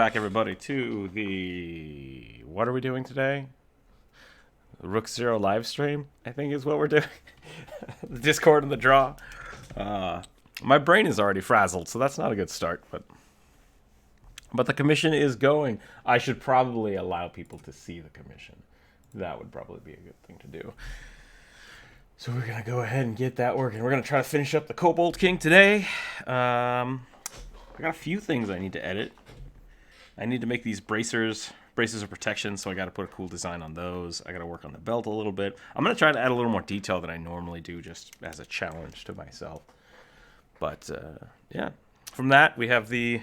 back, everybody, to the... What are we doing today? The Rookzer0 live stream, I think is what we're doing. The Discord and the draw. My brain is already frazzled, so that's not a good start, but the commission is going. I should probably allow people to see the commission. That would probably be a good thing to do. So we're going to go ahead and get that working. We're going to try to finish up the Kobold King today. I got a few things I need to edit. I need to make these braces of protection, so I got to put a cool design on those. I got to work on the belt a little bit. I'm going to try to add a little more detail than I normally do, just as a challenge to myself. But, yeah. From that, we have the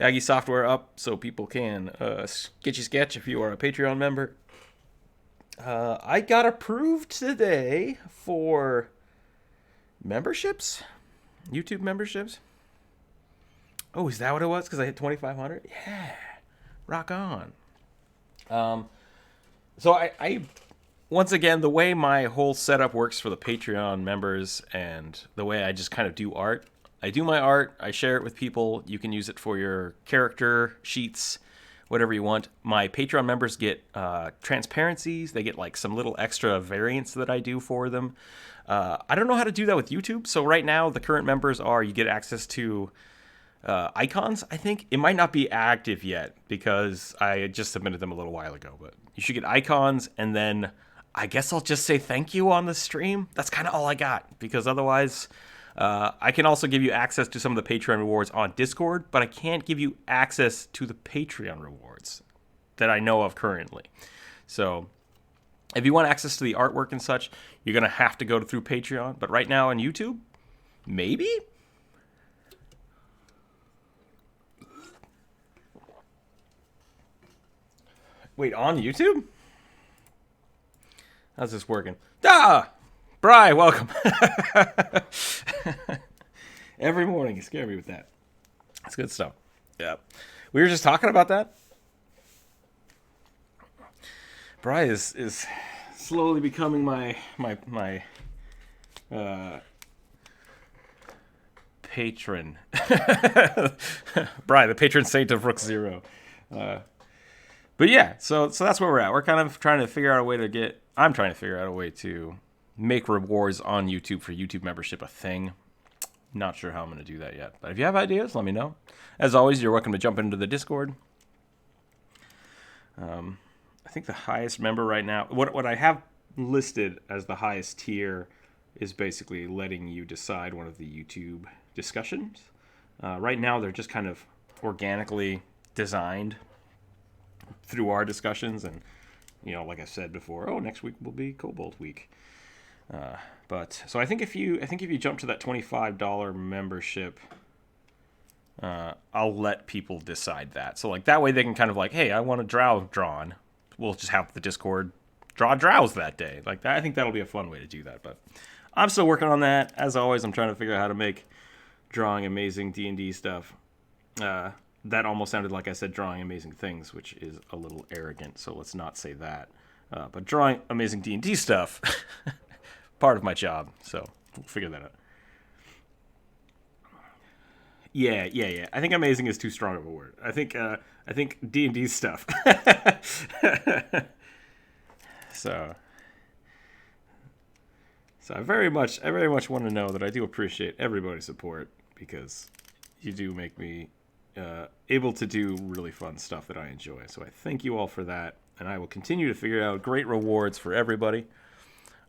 Aggie software up, so people can sketchy sketch if you are a Patreon member. I got approved today for memberships? YouTube memberships? Oh, is that what it was? Because I hit 2,500? Yeah. Rock on. So I once again, the way my whole setup works for the Patreon members and the way I just kind of do art, I do my art, I share it with people. You can use it for your character sheets, whatever you want. My Patreon members get transparencies. They get like some little extra variants that I do for them. I don't know how to do that with YouTube. So right now, the current members are, you get access to icons, I think. It might not be active yet because I just submitted them a little while ago, but you should get icons, and then I guess I'll just say thank you on the stream. That's kind of all I got, because otherwise I can also give you access to some of the Patreon rewards on Discord, but I can't give you access to the Patreon rewards that I know of currently. So if you want access to the artwork and such, you're going to have to go through Patreon. But right now on YouTube, maybe? Wait, on YouTube? How's this working? Bri, welcome. Every morning you scare me with that. That's good stuff. Yeah. We were just talking about that. Bri is slowly becoming my patron. Bri, the patron saint of Rookzer0. But yeah, so that's where we're at. We're kind of trying to figure out a way to get... I'm trying to figure out a way to make rewards on YouTube for YouTube membership a thing. Not sure how I'm going to do that yet. But if you have ideas, let me know. As always, you're welcome to jump into the Discord. I think the highest member right now... What I have listed as the highest tier is basically letting you decide one of the YouTube discussions. Right now, they're just kind of organically designed through our discussions, and like I said before, next week will be Kobold week. But so I think if you jump to that $25 membership, I'll let people decide that. So like that way they can kind of like, hey, I want a drow drawn. We'll just have the Discord draw drows that day. Like that, I think that'll be a fun way to do that. But I'm still working on that. As always, I'm trying to figure out how to make drawing amazing D&D stuff. That almost sounded like I said drawing amazing things, which is a little arrogant, so let's not say that. But drawing amazing D&D stuff, part of my job, so we'll figure that out. Yeah. I think amazing is too strong of a word. I think D&D stuff. So I very much want to know that I do appreciate everybody's support, because you do make me able to do really fun stuff that I enjoy. So I thank you all for that, and I will continue to figure out great rewards for everybody.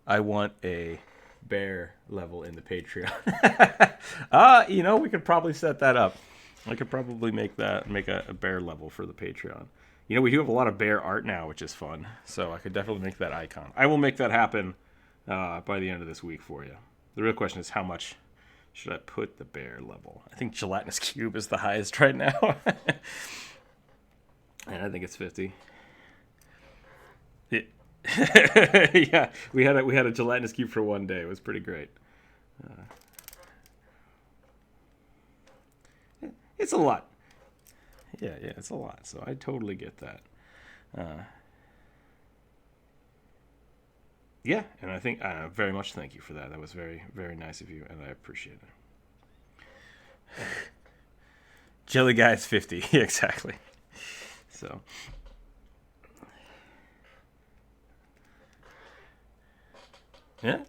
I want a bear level in the Patreon. We could probably set that up. I could probably make a bear level for the Patreon. We do have a lot of bear art now, which is fun. So I could definitely make that icon. I will make that happen by the end of this week for you. The real question is, how much should I put the bear level? I think gelatinous cube is the highest right now. And I think it's 50. Yeah, we had a gelatinous cube for one day. It was pretty great. It's a lot. Yeah, it's a lot. So I totally get that. Yeah, and I think very much thank you for that. That was very, very nice of you, and I appreciate it. Jelly Guy's 50. Yeah, exactly. So. Yeah.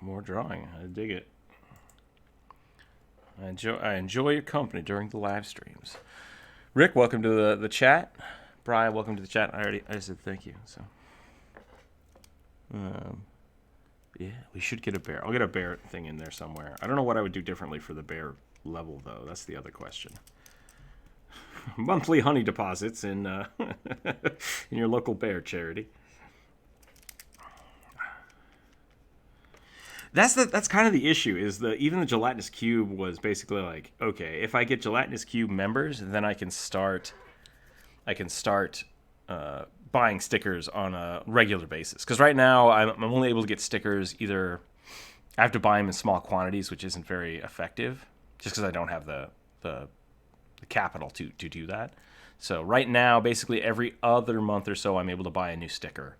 More drawing. I dig it. I enjoy your company during the live streams. Rick, welcome to the chat. Brian, welcome to the chat. I said thank you. So, yeah, we should get a bear. I'll get a bear thing in there somewhere. I don't know what I would do differently for the bear level though. That's the other question. Monthly honey deposits in in your local bear charity. That's kind of the issue, is even the gelatinous cube was basically like, okay, if I get gelatinous cube members, then I can start buying stickers on a regular basis. Because right now I'm only able to get stickers either I have to buy them in small quantities, which isn't very effective, just because I don't have the capital to do that. So right now, basically every other month or so, I'm able to buy a new sticker.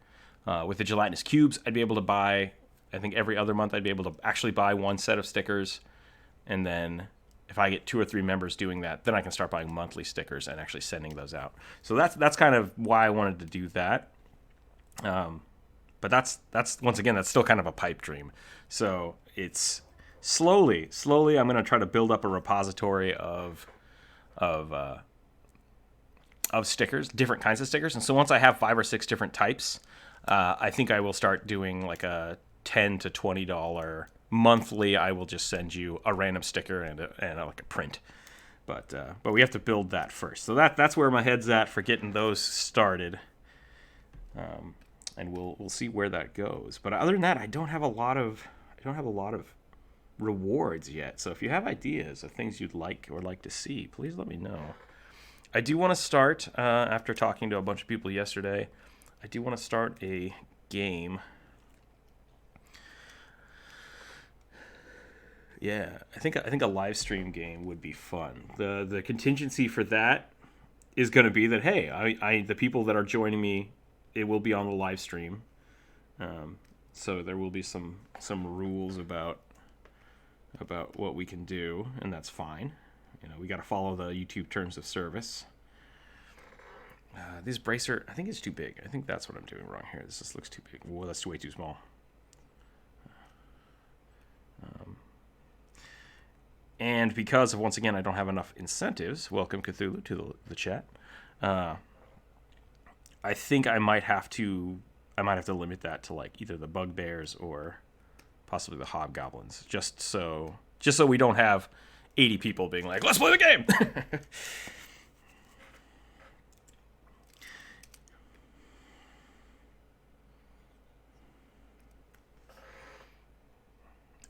With the gelatinous cubes, I'd be able to buy. I think every other month I'd be able to actually buy one set of stickers, and then if I get 2 or 3 members doing that, then I can start buying monthly stickers and actually sending those out. So that's kind of why I wanted to do that. But that's once again, that's still kind of a pipe dream. So it's slowly I'm going to try to build up a repository of stickers, different kinds of stickers. And so once I have 5 or 6 different types, I think I will start doing like a $10 to $20 monthly. I will just send you a random sticker and like a print, but we have to build that first. So that's where my head's at for getting those started, and we'll see where that goes. But other than that, I don't have a lot of rewards yet. So if you have ideas of things you'd like or like to see, please let me know. I do want to start after talking to a bunch of people yesterday. I do want to start a game. Yeah, I think a live stream game would be fun. The contingency for that is going to be that, hey, I the people that are joining me, it will be on the live stream. So there will be some rules about what we can do, and that's fine. You know, we got to follow the YouTube terms of service. This bracer, I think it's too big. I think that's what I'm doing wrong here. This just looks too big. Whoa, that's way too small. And because of, once again, I don't have enough incentives, welcome Cthulhu to the chat, I think I might have to limit that to like either the bugbears or possibly the hobgoblins, just so we don't have 80 people being like, let's play the game.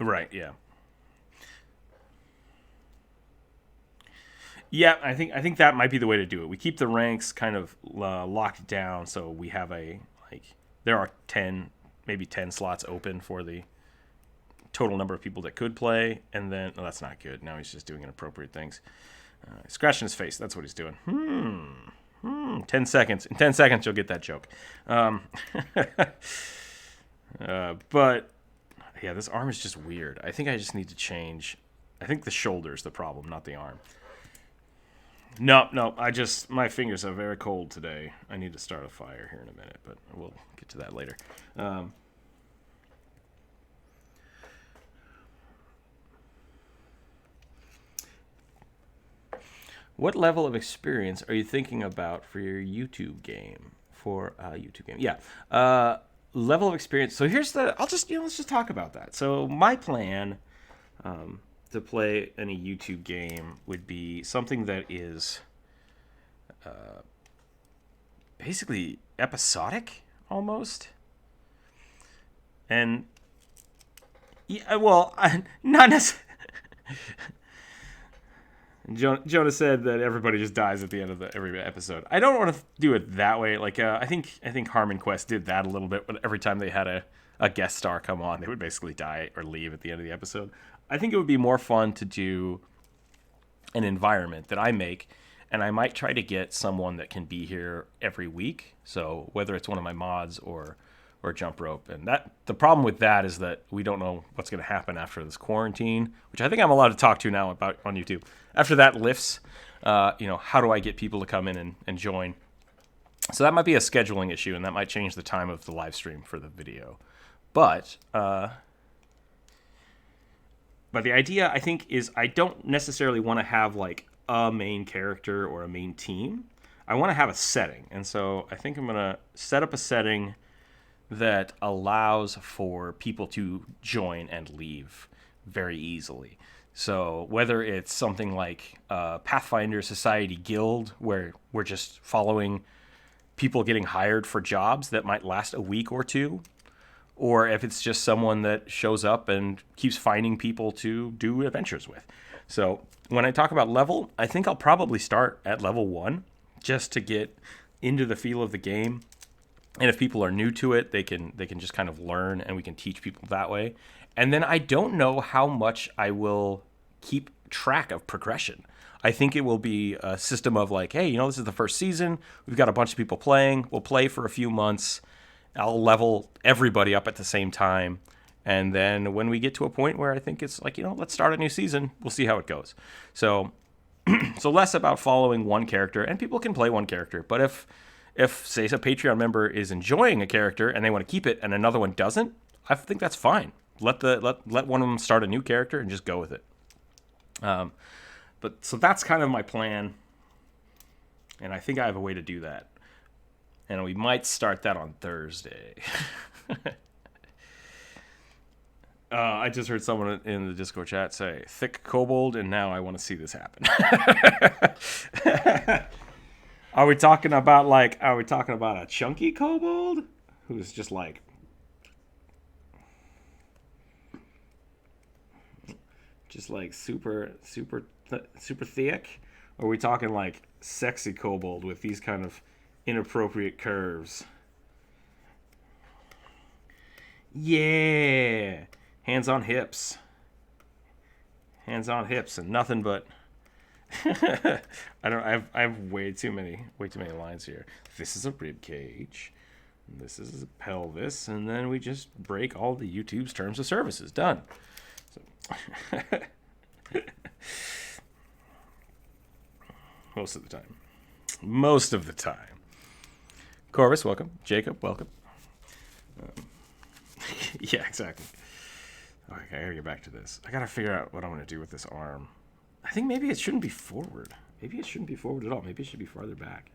Right, yeah. Yeah, I think that might be the way to do it. We keep the ranks kind of locked down, so we have there are 10 slots open for the total number of people that could play, and then that's not good. Now he's just doing inappropriate things. Scratching his face, that's what he's doing. 10 seconds. In 10 seconds, you'll get that joke. But yeah, this arm is just weird. I think I just need to change. I think the shoulder's the problem, not the arm. No, my fingers are very cold today. I need to start a fire here in a minute, but we'll get to that later. What level of experience are you thinking about for your YouTube game? Yeah. Level of experience. So let's just talk about that. So my plan, to play any YouTube game would be something that is basically episodic almost. And yeah, well, not necessarily. Jonah said that everybody just dies at the end of every episode. I don't want to do it that way. Like I think Harmon Quest did that a little bit, but every time they had a guest star come on, they would basically die or leave at the end of the episode. I think it would be more fun to do an environment that I make, and I might try to get someone that can be here every week. So whether it's one of my mods or Jump Rope. And the problem with that is that we don't know what's going to happen after this quarantine, which I think I'm allowed to talk to now about on YouTube. After that lifts, how do I get people to come in and join? So that might be a scheduling issue, and that might change the time of the live stream for the video. But the idea, I think, is I don't necessarily want to have like a main character or a main team. I want to have a setting. And so I think I'm going to set up a setting that allows for people to join and leave very easily. So whether it's something like Pathfinder Society Guild, where we're just following people getting hired for jobs that might last a week or two, or if it's just someone that shows up and keeps finding people to do adventures with. So when I talk about level, I think I'll probably start at level 1 just to get into the feel of the game. And if people are new to it, they can just kind of learn, and we can teach people that way. And then I don't know how much I will keep track of progression. I think it will be a system of like, hey, this is the first season. We've got a bunch of people playing. We'll play for a few months. I'll level everybody up at the same time. And then when we get to a point where I think it's like, let's start a new season, we'll see how it goes. So less about following one character, and people can play one character. But if say a Patreon member is enjoying a character and they want to keep it and another one doesn't, I think that's fine. Let one of them start a new character and just go with it. But so that's kind of my plan. And I think I have a way to do that. And we might start that on Thursday. I just heard someone in the Discord chat say, thick kobold, and now I want to see this happen. Are we talking about a chunky kobold? Who's just like... super thick? Or are we talking like sexy kobold with these kind of inappropriate curves? Yeah, hands on hips, and nothing but. I have way too many lines here. This is a rib cage, this is a pelvis, and then we just break all the YouTube's terms of services. Done. So. Most of the time. Corvus, welcome. Jacob, welcome. Yeah, exactly. Okay, I gotta get back to this. I gotta figure out what I'm gonna do with this arm. I think maybe it shouldn't be forward. Maybe it shouldn't be forward at all. Maybe it should be farther back.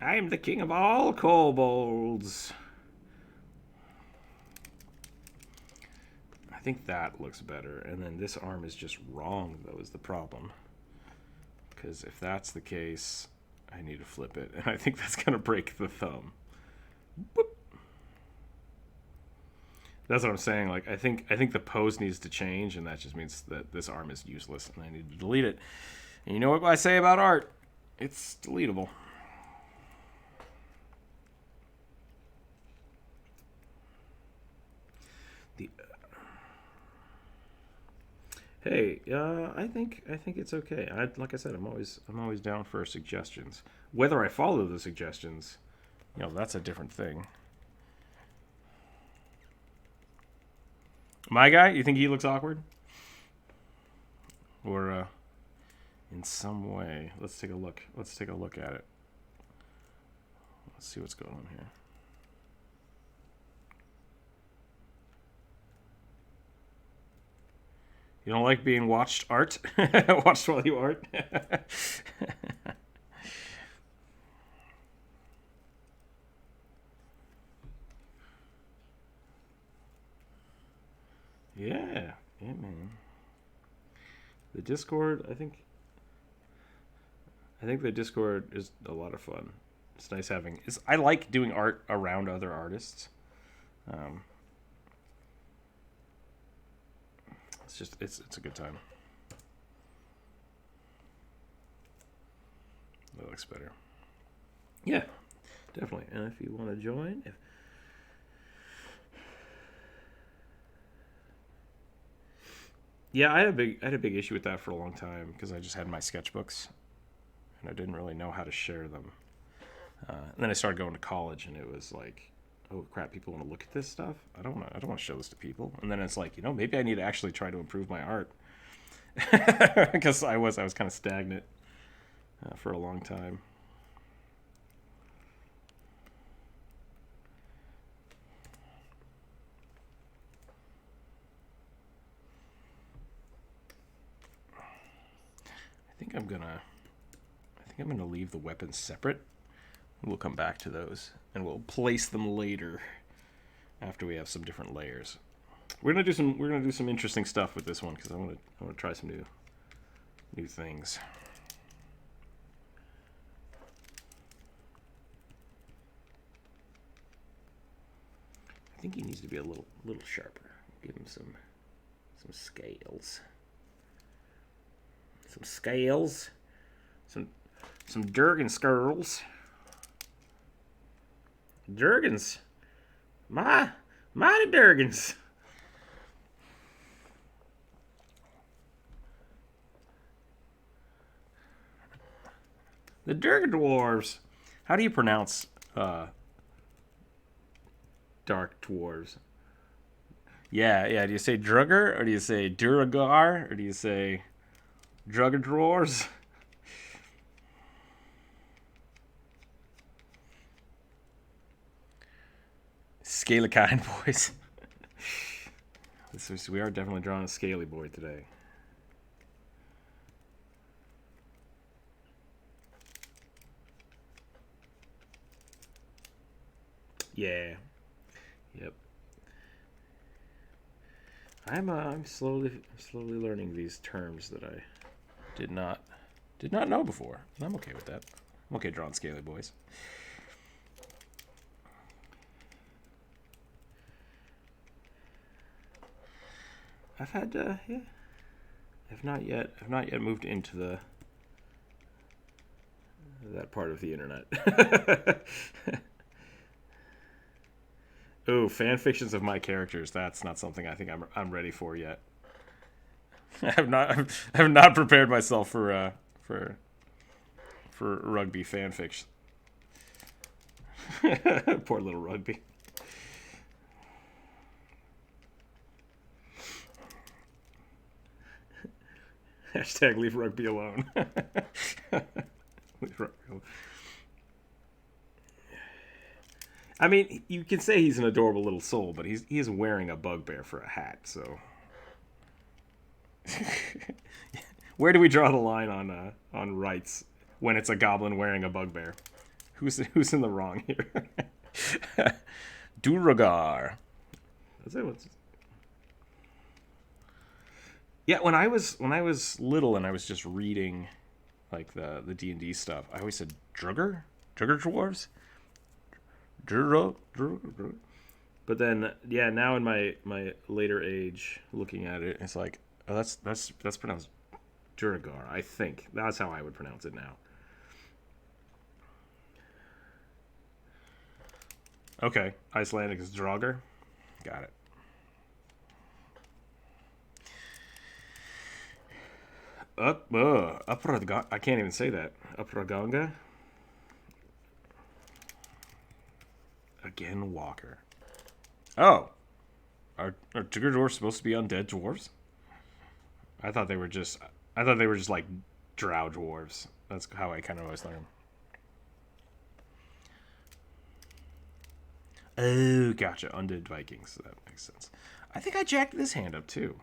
I am the king of all kobolds. I think that looks better. And then this arm is just wrong, though, is the problem. Because if that's the case, I need to flip it. And I think that's going to break the thumb. Boop. That's what I'm saying. Like, I think the pose needs to change, and that just means that this arm is useless, and I need to delete it. And you know what I say about art? It's deletable. Hey, I think it's okay. Like I said, I'm always down for suggestions. Whether I follow the suggestions, that's a different thing. My guy, you think he looks awkward? Or in some way? Let's take a look. Let's take a look at it. Let's see what's going on here. You don't like being watched art? Watched while you art? Yeah, man. The Discord, I think the Discord is a lot of fun. It's nice having. I like doing art around other artists. It's a good time. That looks better. Yeah, definitely. And if you want to join, yeah, I had a big issue with that for a long time because I just had my sketchbooks and I didn't really know how to share them. And then I started going to college, and it was like oh crap, people want to look at this stuff. I don't want to show this to people. And then it's like, you know, maybe I need to actually try to improve my art because I was kind of stagnant for a long time. I think I'm gonna leave the weapons separate. We'll come back to those and we'll place them later after we have some different layers. We're gonna do some interesting stuff with this one because I want to try some new things. I think he needs to be a little sharper. Give him some scales. Some scales. Some Durgan skirls. Durgans. Mighty Durgans. The Durgan dwarves. How do you pronounce dark dwarves? Yeah. Do you say Drugger or do you say Duragar or do you say Drugger dwarves? Scaly kind boys. We are definitely drawing a scaly boy today. Yeah. Yep. I'm slowly learning these terms that I did not know before. I'm okay with that. I'm okay drawing scaly boys. I've not yet moved into that part of the internet. Ooh, fan fictions of my characters. That's not something I think I'm ready for yet. I have not prepared myself for rugby fan fiction. Poor little rugby. Hashtag leave rugby alone. Leave rugby alone. I mean, you can say he's an adorable little soul, but he is wearing a bugbear for a hat, so. Where do we draw the line on rights when it's a goblin wearing a bugbear? Who's in the wrong here? Duragar. That's it. Yeah, when I was little and I was just reading like the D&D stuff, I always said Drugger dwarves. But then now in my later age, looking at it, it's like, oh, that's pronounced Duragar. I think that's how I would pronounce it now. Okay, Icelandic is Draugr. Got it. I can't even say that. Upraganga. Again, Walker. Oh, are Tigger dwarves supposed to be undead dwarves? I thought they were just like drow dwarves. That's how I kind of always learned. Oh, gotcha. Undead Vikings. That makes sense. I think I jacked this hand up too.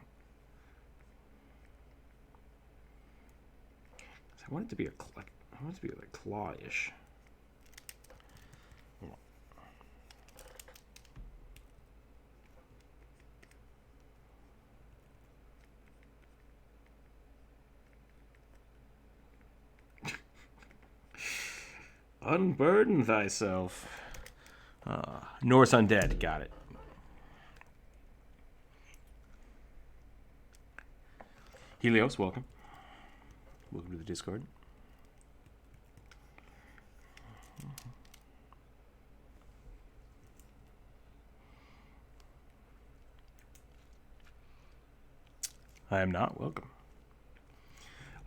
I want it to be like claw-ish. Unburden thyself. Norse undead. Got it. Helios, welcome. Welcome to the Discord. I am not welcome.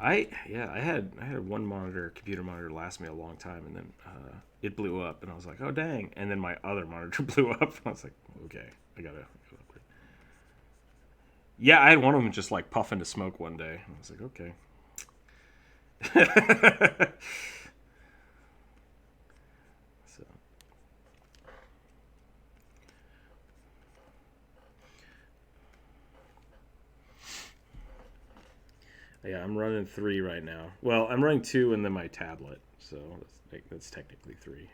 I had one computer monitor last me a long time, and then it blew up, and I was like, oh dang! And then my other monitor blew up, and I was like, okay, I gotta upgrade. Yeah, I had one of them just like puff into smoke one day. I was like, okay. So. Yeah, I'm running 3 right now. Well, I'm running 2 and then my tablet, so that's technically 3.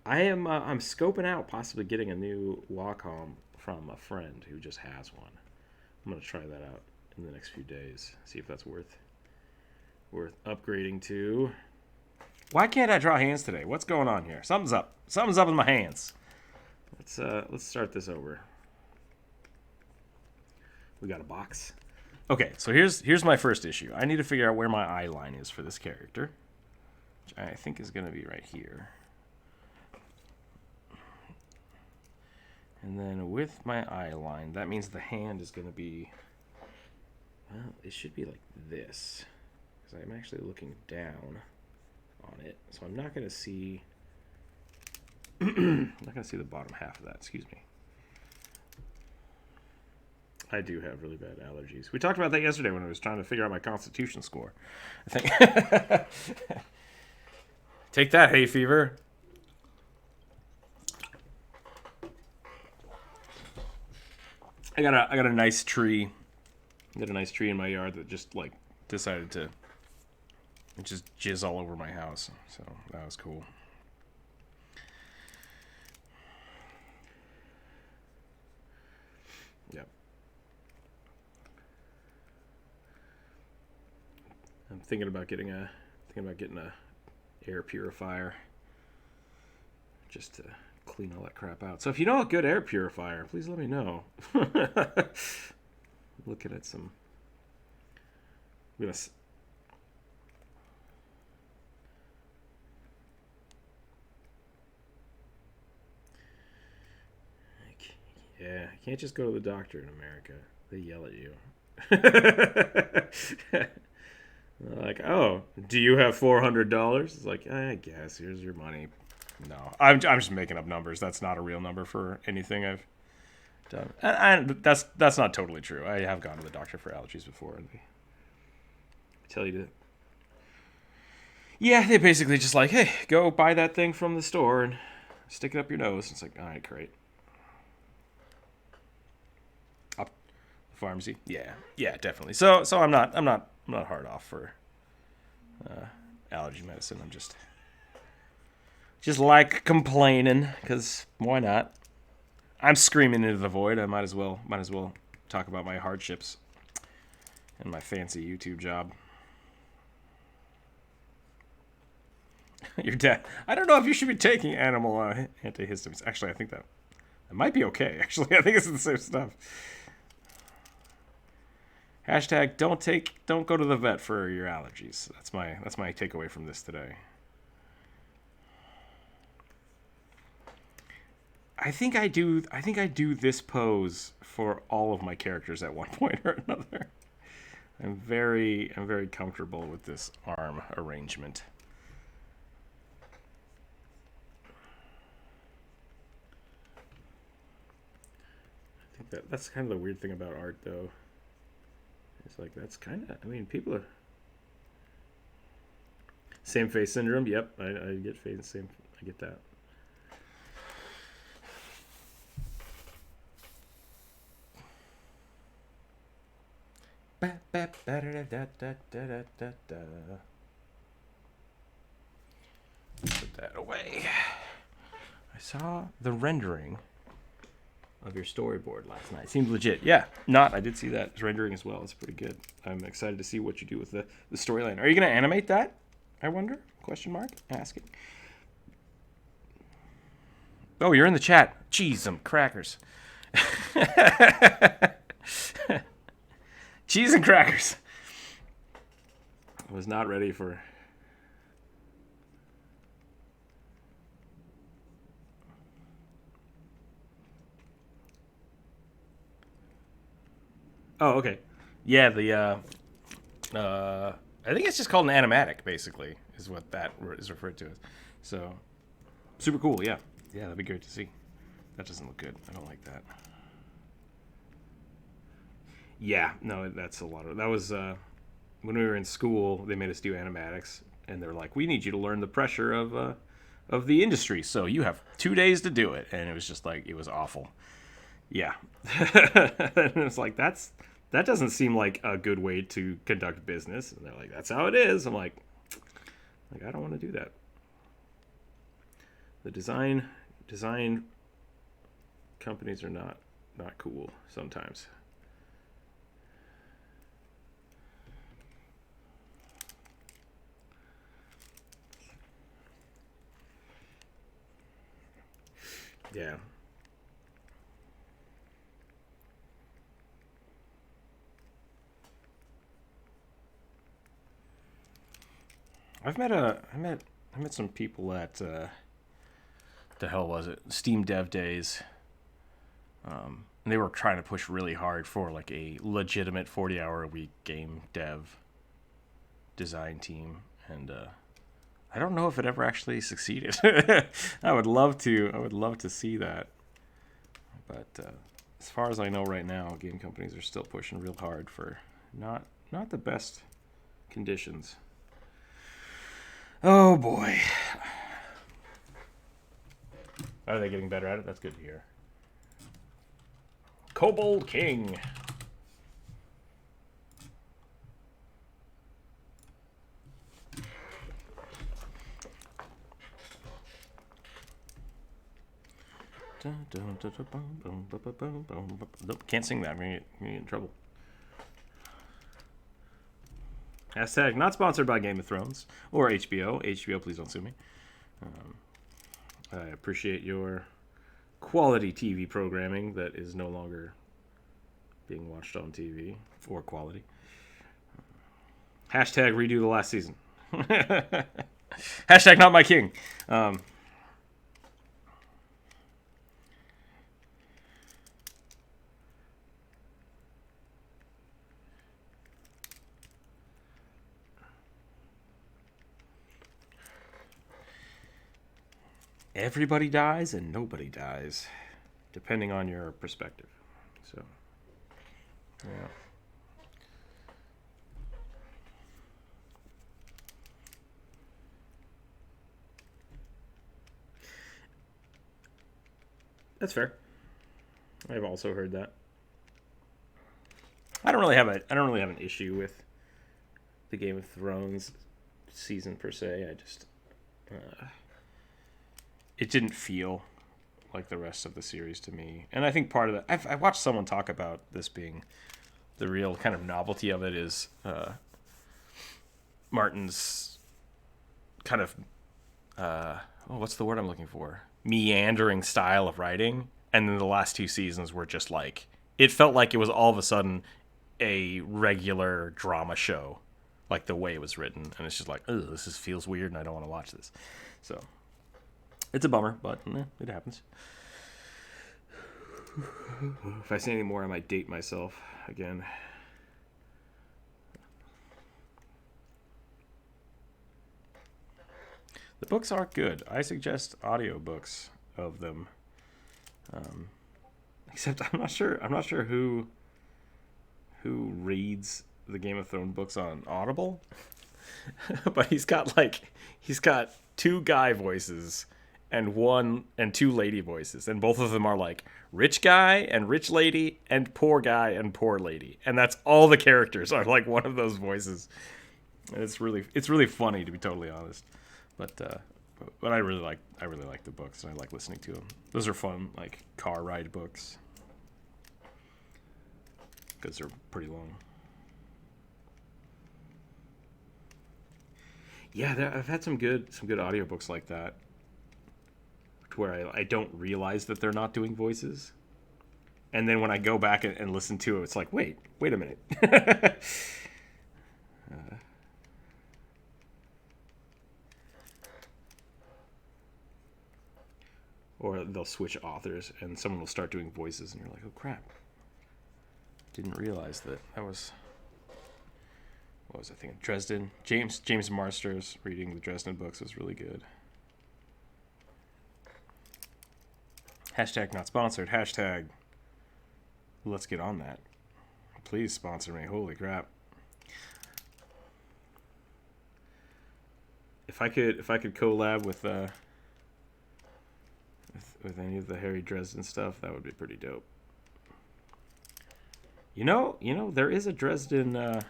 I'm scoping out possibly getting a new Wacom from a friend who just has one. I'm gonna try that out in the next few days. See if that's worth upgrading to. Why can't I draw hands today? What's going on here? Something's up. Something's up with my hands. Let's start this over. We got a box. Okay, so here's my first issue. I need to figure out where my eye line is for this character, which I think is going to be right here. And then with my eye line, that means the hand is going to be, well, it should be like this, because I'm actually looking down on it, so I'm not going to see, I'm not going to see the bottom half of that. Excuse me. I do have really bad allergies. We talked about that yesterday when I was trying to figure out my constitution score. I think. Take that, hay fever. I got a nice tree. I got a nice tree in my yard that just like decided to just jizz all over my house. So that was cool. Yep. I'm thinking about getting a air purifier just to clean all that crap out. So if you know a good air purifier, please let me know. Looking at some. I'm gonna. Yeah, you can't just go to the doctor in America. They yell at you. Like, oh, do you have $400? It's like, I guess, here's your money. No, I'm just making up numbers. That's not a real number for anything I've done. And that's not totally true. I have gone to the doctor for allergies before, and they tell you to. Yeah, they basically just like, hey, go buy that thing from the store and stick it up your nose. It's like, all right, great. Up the pharmacy. Yeah, definitely. So I'm not hard off for allergy medicine. I'm just like complaining, because why not? I'm screaming into the void. I might as well talk about my hardships and my fancy YouTube job. Your dad. I don't know if you should be taking animal antihistamines. Actually, I think that might be okay. Actually, I think it's the same stuff. Hashtag don't go to the vet for your allergies. That's my takeaway from this today. I think I do this pose for all of my characters at one point or another. I'm very comfortable with this arm arrangement. I think that's kind of the weird thing about art, though. It's like, that's kind of, I mean, people are same face syndrome. Yep, I get face same. I get that. Put that away. I saw the rendering of your storyboard last night. Seemed legit. Yeah, I did see that. It's rendering as well. It's pretty good. I'm excited to see what you do with the storyline. Are you going to animate that? I wonder? Question mark? Asking. Oh, you're in the chat. Jeez, some crackers. Cheese and crackers. I was not ready for... Oh, okay. Yeah, I think it's just called an animatic, basically, is what that is referred to as. So, super cool, yeah. Yeah, that'd be great to see. That doesn't look good. I don't like that. Yeah, no, that's a lot of... That was, when we were in school, they made us do animatics, and they're like, we need you to learn the pressure of the industry, so you have 2 days to do it. And it was just like, it was awful. Yeah. And it's like, that doesn't seem like a good way to conduct business. And they're like, that's how it is. I'm like I don't want to do that. The design companies are not cool sometimes. Yeah. I met some people at the hell was it? Steam Dev Days. And they were trying to push really hard for like a legitimate 40-hour a week game dev design team, and I don't know if it ever actually succeeded. I would love to see that, but as far as I know right now, game companies are still pushing real hard for not the best conditions. Oh boy. Are they getting better at it? That's good to hear. Kobold King. Nope, can't sing that. I'm gonna get in trouble. Hashtag not sponsored by Game of Thrones or HBO. HBO, please don't sue me. I appreciate your quality TV programming that is no longer being watched on TV for quality. Hashtag redo the last season. Hashtag not my king. Everybody dies and nobody dies, depending on your perspective. So, yeah. That's fair. I've also heard that. I don't really have an issue with the Game of Thrones season per se. I just it didn't feel like the rest of the series to me. And I think part of that, I watched someone talk about this being the real kind of novelty of it is Martin's kind of what's the word I'm looking for? Meandering style of writing. And then the last two seasons were just like, it felt like it was all of a sudden a regular drama show, like the way it was written. And it's just like, ugh, this just feels weird and I don't want to watch this. So it's a bummer, but it happens. If I say any more, I might date myself again. The books are good. I suggest audiobooks of them. Except I'm not sure who reads the Game of Thrones books on Audible. But he's got two guy voices and two lady voices, and both of them are like rich guy and rich lady and poor guy and poor lady, and that's all the characters are like one of those voices. And it's really funny, to be totally honest. But I really like the books, and I like listening to them. Those are fun, like car ride books, because they're pretty long. Yeah, I've had some good audiobooks like that, to where I don't realize that they're not doing voices, and then when I go back and listen to it, it's like, wait a minute. Or they'll switch authors, and someone will start doing voices, and you're like, oh crap, didn't realize that was what was I thinking? Dresden. James Marsters reading the Dresden books was really good. Hashtag not sponsored. Hashtag let's get on that. Please sponsor me. Holy crap. If I could collab with any of the Harry Dresden stuff, that would be pretty dope. You know, there is a Dresden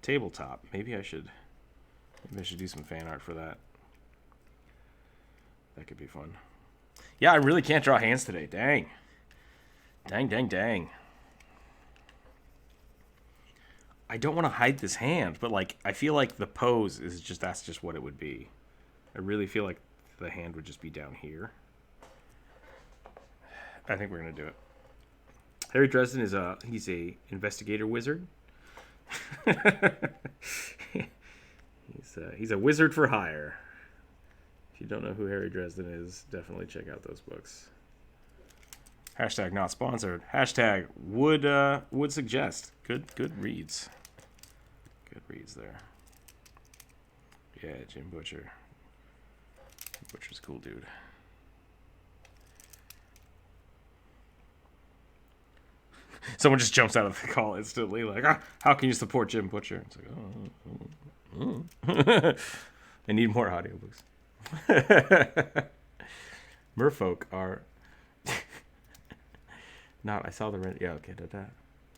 tabletop. Maybe I should do some fan art for that. That could be fun. Yeah, I really can't draw hands today. Dang. I don't want to hide this hand, but like I feel like the pose is that's just what it would be. I really feel like the hand would just be down here. I think we're gonna do it. Harry Dresden is he's a investigator wizard. He's a wizard for hire. If you don't know who Harry Dresden is, definitely check out those books. Hashtag not sponsored. Hashtag would suggest. Good reads. Good reads there. Yeah, Jim Butcher. Butcher's a cool dude. Someone just jumps out of the call instantly, like, how can you support Jim Butcher? It's like, I need more audiobooks. Merfolk are not. I saw the rent. Yeah, okay.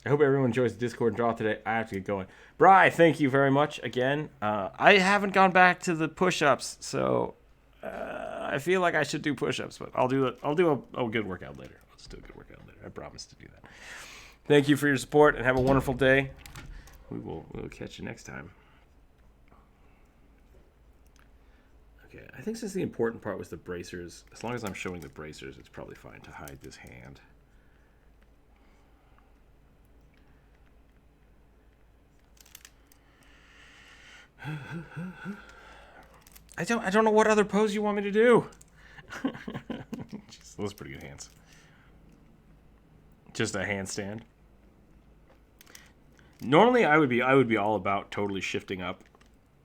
I hope everyone enjoys the Discord draw today. I have to get going. Bri, thank you very much again. I haven't gone back to the push-ups, so I feel like I should do push-ups, but I'll do a good workout later. I'll just do a good workout later. I promise to do that. Thank you for your support and have a wonderful day. We'll catch you next time. Okay, I think since the important part was the bracers, as long as I'm showing the bracers, it's probably fine to hide this hand. I don't know what other pose you want me to do. Jeez, those are pretty good hands. Just a handstand. Normally, I would be all about totally shifting up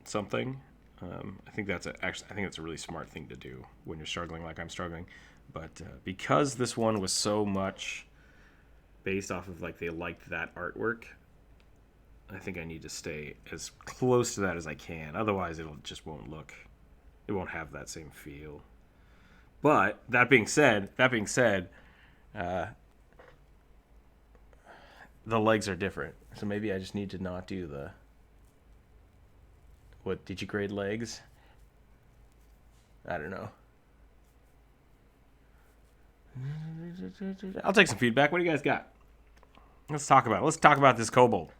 something. I think that's a really smart thing to do when you're struggling like I'm struggling. But because this one was so much based off of like they liked that artwork, I think I need to stay as close to that as I can. Otherwise, it won't have that same feel. But that being said, the legs are different. So maybe I just need to not do the... What, did you grade legs? I don't know. I'll take some feedback. What do you guys got? Let's talk about this kobold.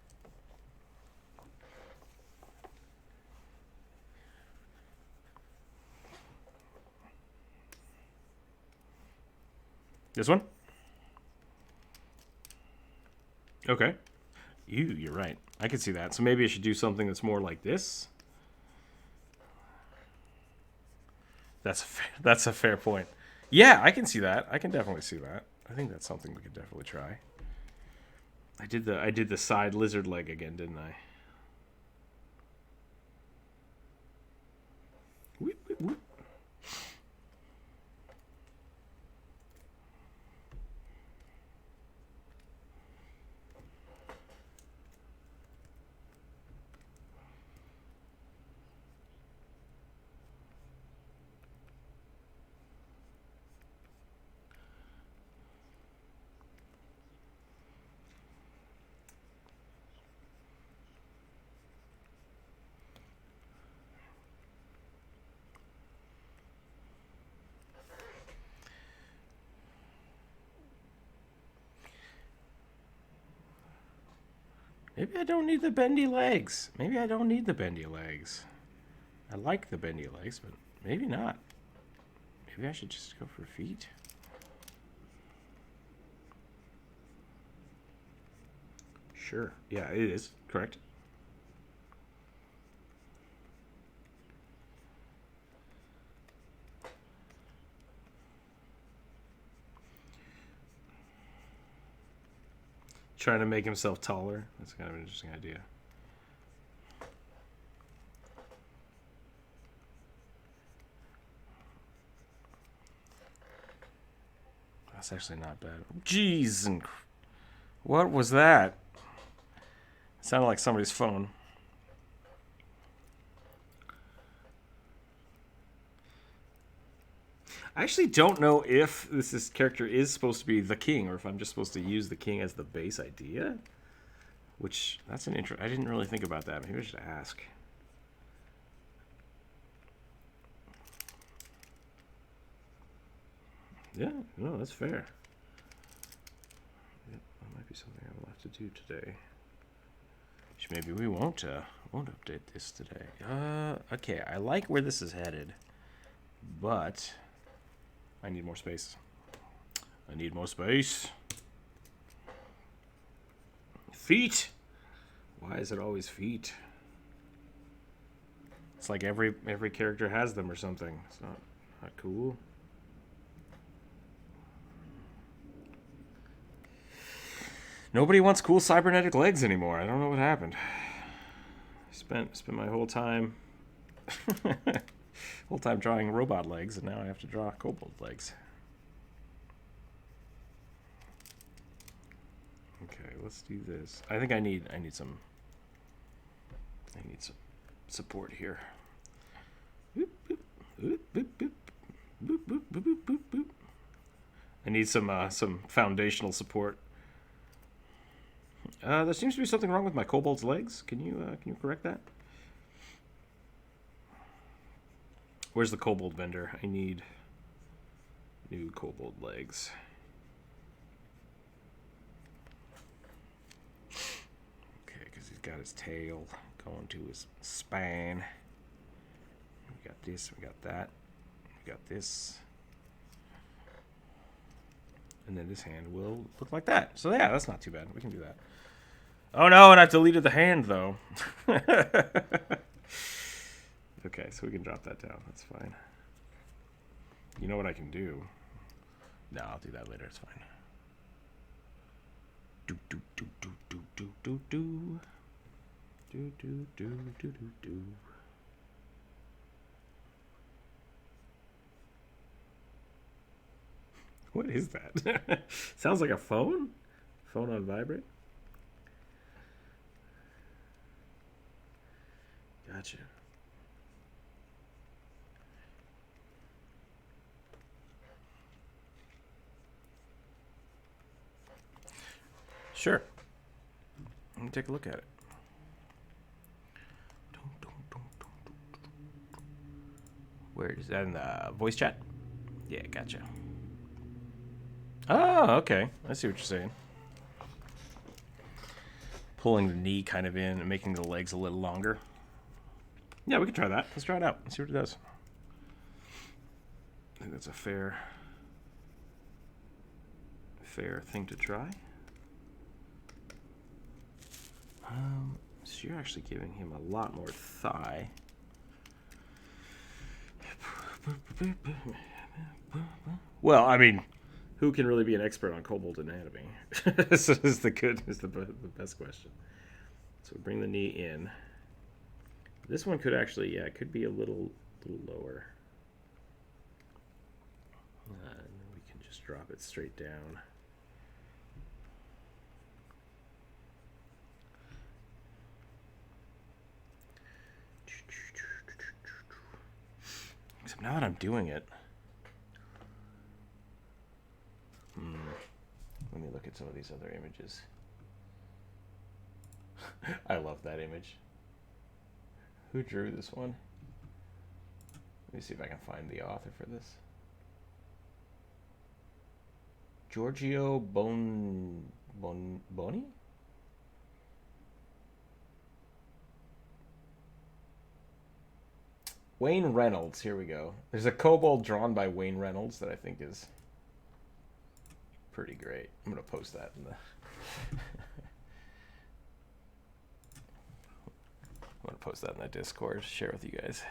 This one? Okay. You're right. I can see that. So maybe I should do something that's more like this. That's a fair point. Yeah, I can see that. I can definitely see that. I think that's something we could definitely try. I did the side lizard leg again, didn't I? Whoop, whoop, whoop. Maybe I don't need the bendy legs. I like the bendy legs, but maybe not. Maybe I should just go for feet. Sure. Yeah, it is. Correct. Trying to make himself taller. That's kind of an interesting idea. That's actually not bad. Jeez, and what was that? It sounded like somebody's phone. I actually don't know if this character is supposed to be the king or if I'm just supposed to use the king as the base idea. Which, that's an intro. I didn't really think about that. Maybe I should ask. Yeah, no, that's fair. Yep, that might be something I will have to do today. Which maybe we won't update this today. Okay, I like where this is headed, but I need more space. I need more space. Feet. Why is it always feet? It's like every character has them or something. It's not cool. Nobody wants cool cybernetic legs anymore. I don't know what happened. Spent my whole time drawing robot legs, and now I have to draw kobold legs. Okay, let's do this. I think I need some support here. I need some foundational support. There seems to be something wrong with my kobold's legs. Can you correct that? Where's the kobold vendor? I need new kobold legs. Okay, because he's got his tail going to his spine. We got this, we got that, we got this. And then this hand will look like that. So yeah, that's not too bad. We can do that. Oh no, and I've deleted the hand though. Okay, so we can drop that down. That's fine. You know what I can do? No, I'll do that later. It's fine. Do do do do do do do do do do do do do do. What is that? Sounds like a phone? Phone on vibrate? Gotcha. Sure. Let me take a look at it. Where is that in the voice chat? Yeah, gotcha. Oh, okay. I see what you're saying. Pulling the knee kind of in and making the legs a little longer. Yeah, we can try that. Let's try it out. Let's see what it does. I think that's a fair thing to try. So you're actually giving him a lot more thigh. Well, I mean, who can really be an expert on kobold anatomy? This is the best question. So we bring the knee in. This one could actually, yeah, it could be a little lower. And then we can just drop it straight down. Except now that I'm doing it, let me look at some of these other images. I love that image. Who drew this one? Let me see if I can find the author for this. Giorgio Boni? Wayne Reynolds, here we go. There's a kobold drawn by Wayne Reynolds that I think is pretty great. I'm going to post that in the... I'm going to post that in the Discord, share with you guys.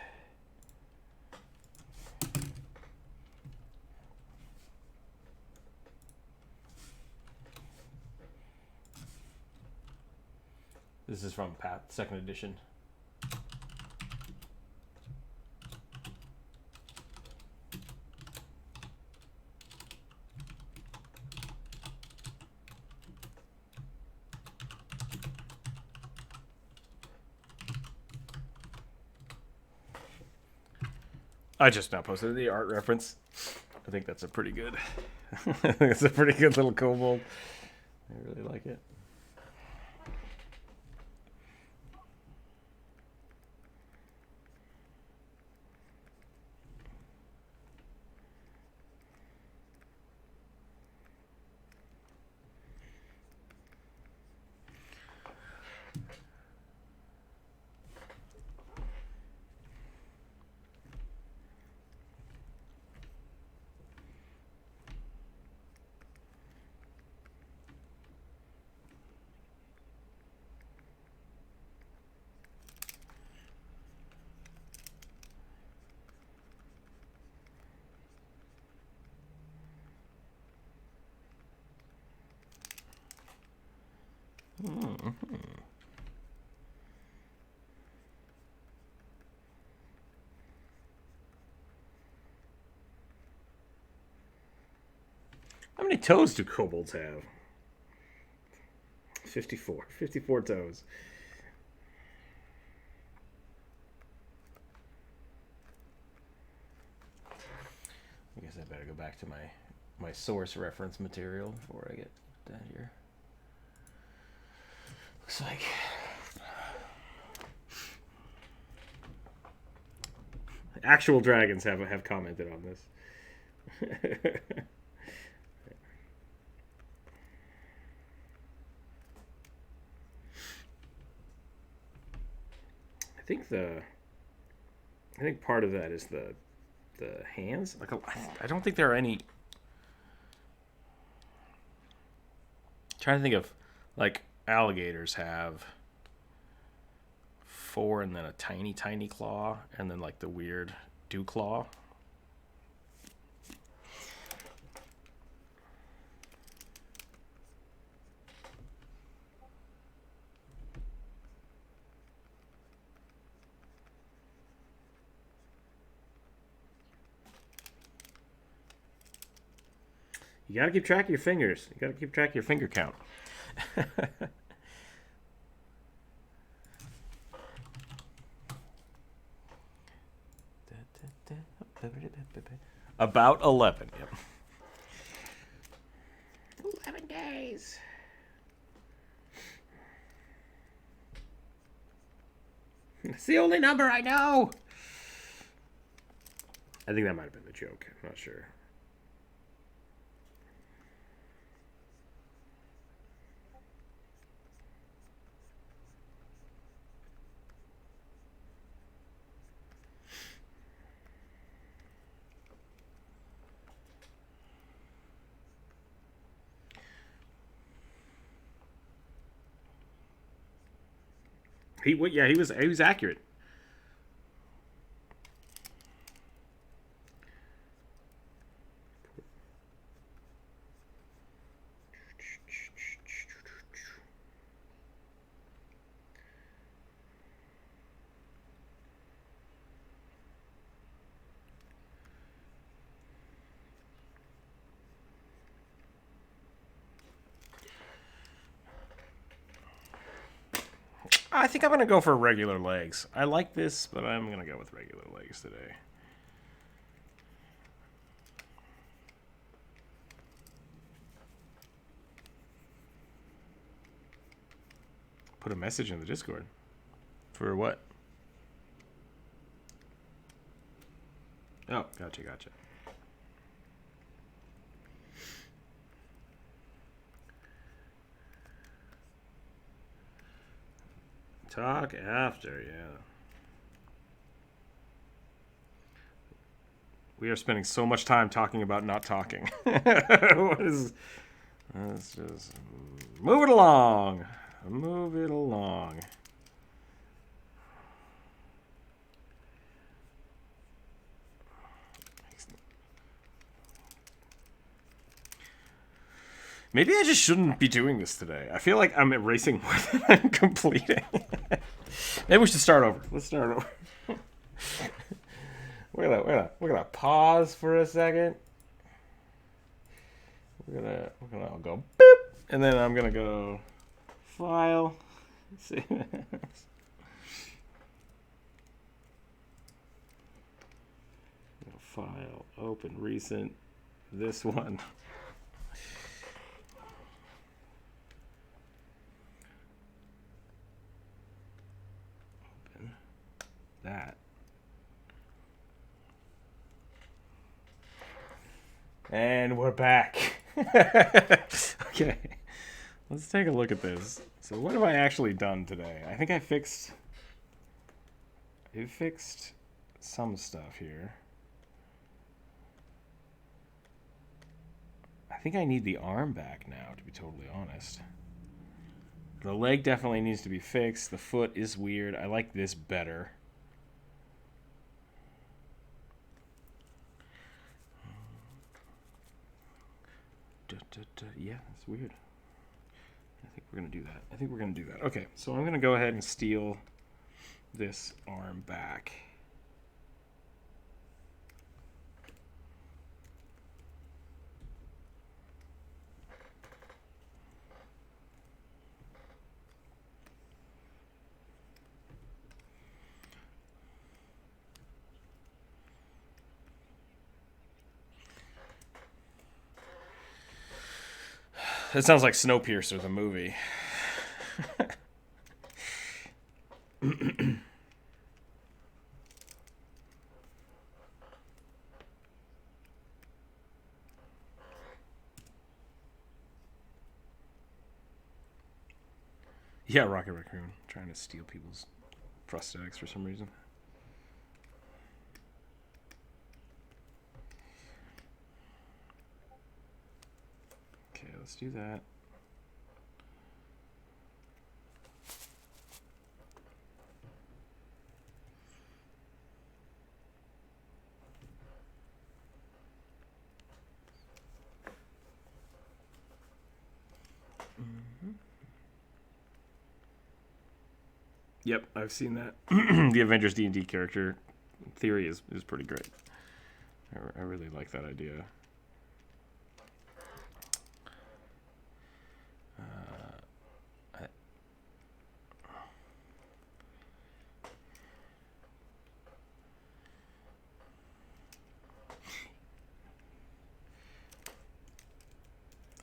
This is from Path, second edition. I just now posted the art reference. I think that's a pretty good. I think it's a pretty good little kobold. I really like it. How many toes do kobolds have? 54. 54 toes. I guess I better go back to my source reference material before I get down here. Looks like actual dragons have commented on this. I think part of that is the hands. Like I don't think there are any. I'm trying to think of, like, alligators have 4 and then a tiny claw and then like the weird dew claw. You gotta keep track of your fingers. You gotta keep track of your finger count. About 11. Yep. 11 days. It's the only number I know. I think that might have been the joke. I'm not sure. He was accurate. I think I'm going to go for regular legs. I like this, but I'm going to go with regular legs today. Put a message in the Discord. For what? Oh, gotcha. Talk after, yeah. We are spending so much time talking about not talking. What is... Let's just move it along. Move it along. Maybe I just shouldn't be doing this today. I feel like I'm erasing more than I'm completing. Maybe we should start over. Let's start over. We're gonna pause for a second. We're gonna all go boop, and then I'm gonna go file. See. File, open, recent, this one. Open that. And we're back. Okay, let's take a look at this. So what have I actually done today? I think I fixed some stuff here. I think I need the arm back now, to be totally honest. The leg definitely needs to be fixed. The foot is weird. I like this better. Yeah, that's weird. I think we're going to do that. Okay, so I'm going to go ahead and steal this arm back. It sounds like Snowpiercer, the movie. Yeah, Rocket Raccoon. Trying to steal people's prosthetics for some reason. Okay, let's do that. Yep, I've seen that. The Avengers D&D character theory is pretty great. I really like that idea.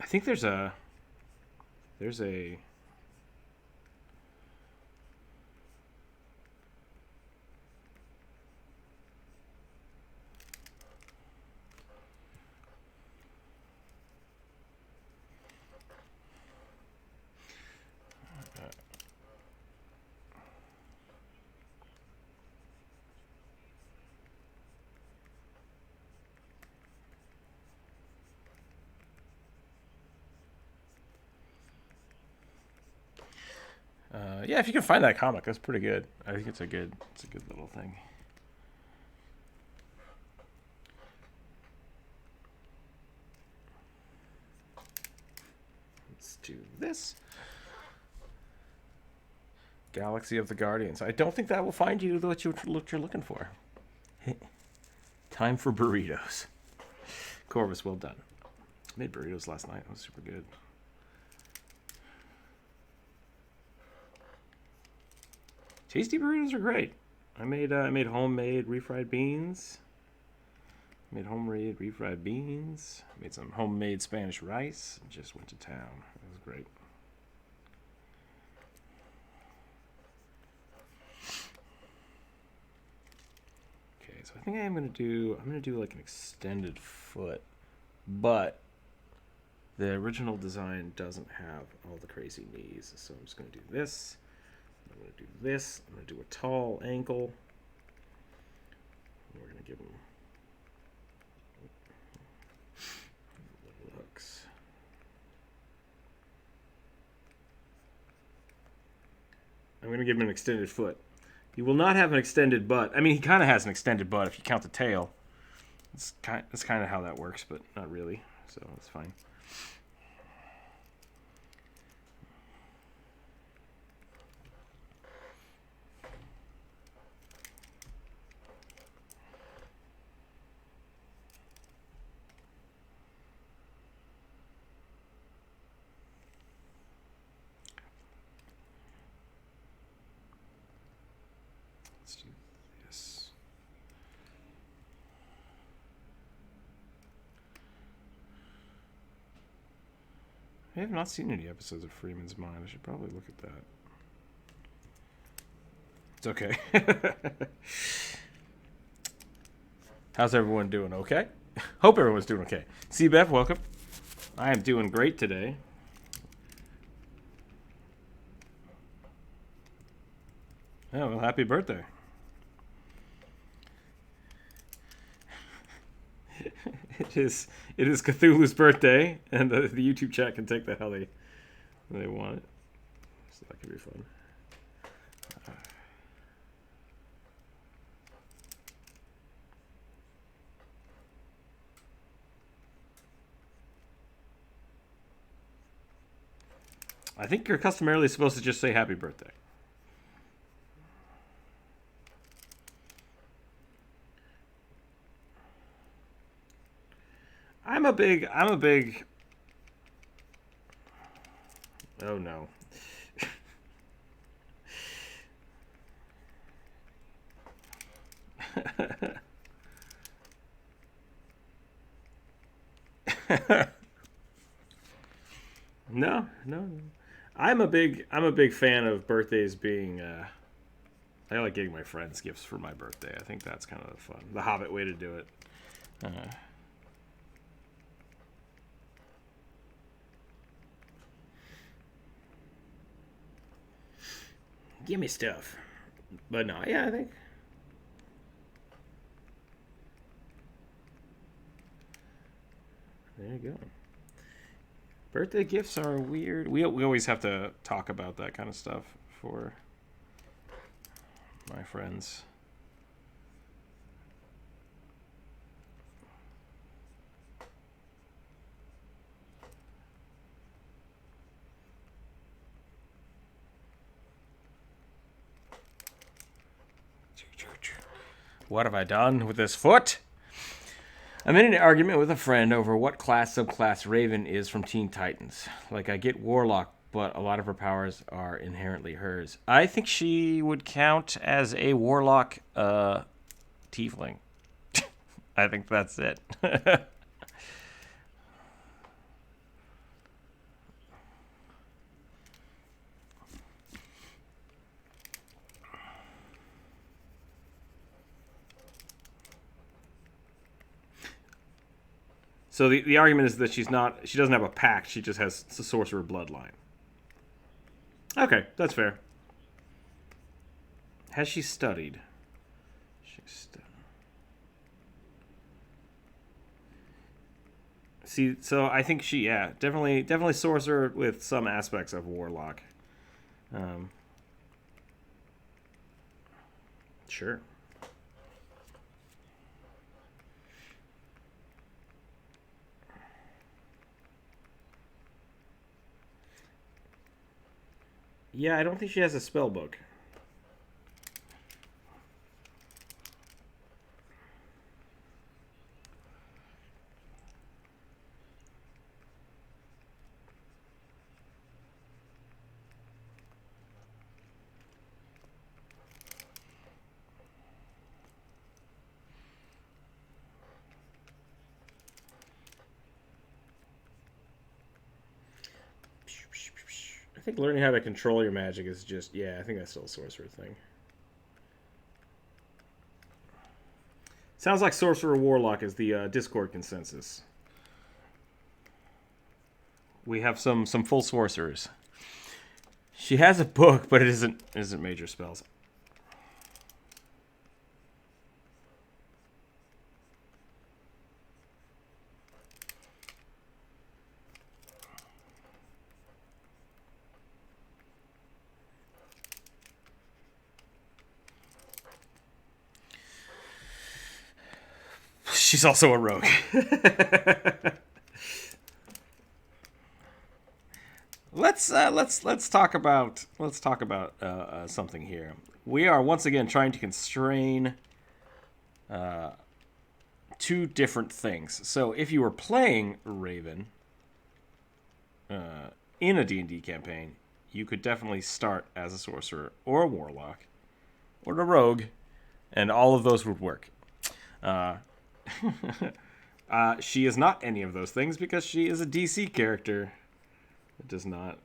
I think there's a yeah, if you can find that comic, that's pretty good. I think it's a good little thing. Let's do this. Galaxy of the Guardians. I don't think that will find you what you're looking for. Time for burritos. Corvus, well done. I made burritos last night. It was super good. Tasty burritos are great. I made homemade refried beans. Made homemade refried beans. Made some homemade Spanish rice. Just went to town. It was great. Okay, so I think I'm gonna do like an extended foot, but the original design doesn't have all the crazy knees. So I'm just gonna do this. I'm going to do this. I'm going to do a tall ankle. We're going to give them hooks. I'm going to give him an extended foot. He will not have an extended butt. I mean, he kind of has an extended butt if you count the tail. That's kind of how that works, but not really. So that's fine. Let's do this. I have not seen any episodes of Freeman's Mind. I should probably look at that. It's okay. How's everyone doing? Okay? Hope everyone's doing okay. C-Bev, welcome. I am doing great today. Oh, well, happy birthday. It is Cthulhu's birthday, and the YouTube chat can take that how they want it. So that could be fun. I think you're customarily supposed to just say happy birthday. I'm a big oh no. No. I'm a big fan of birthdays being I like getting my friends gifts for my birthday. I think that's kind of fun. The Hobbit way to do it. Give me stuff. But no, yeah, I think. There you go. Birthday gifts are weird. We always have to talk about that kind of stuff for my friends. What have I done with this foot? I'm in an argument with a friend over what class subclass Raven is from Teen Titans. Like, I get Warlock, but a lot of her powers are inherently hers. I think she would count as a Warlock tiefling. I think that's it. So the argument is that she doesn't have a pact, she just has a sorcerer bloodline. Okay, that's fair. Has she studied? See, so I think definitely sorcerer with some aspects of warlock. Sure. Yeah, I don't think she has a spell book. I think learning how to control your magic is just, I think that's still a sorcerer thing. Sounds like sorcerer warlock is the Discord consensus. We have some full sorcerers. She has a book, but it isn't major spells. She's also a rogue. Let's talk about something here. We are once again trying to constrain two different things. So if you were playing Raven in a D&D campaign, you could definitely start as a sorcerer or a warlock, or a rogue, and all of those would work. She is not any of those things because she is a DC character. It does not.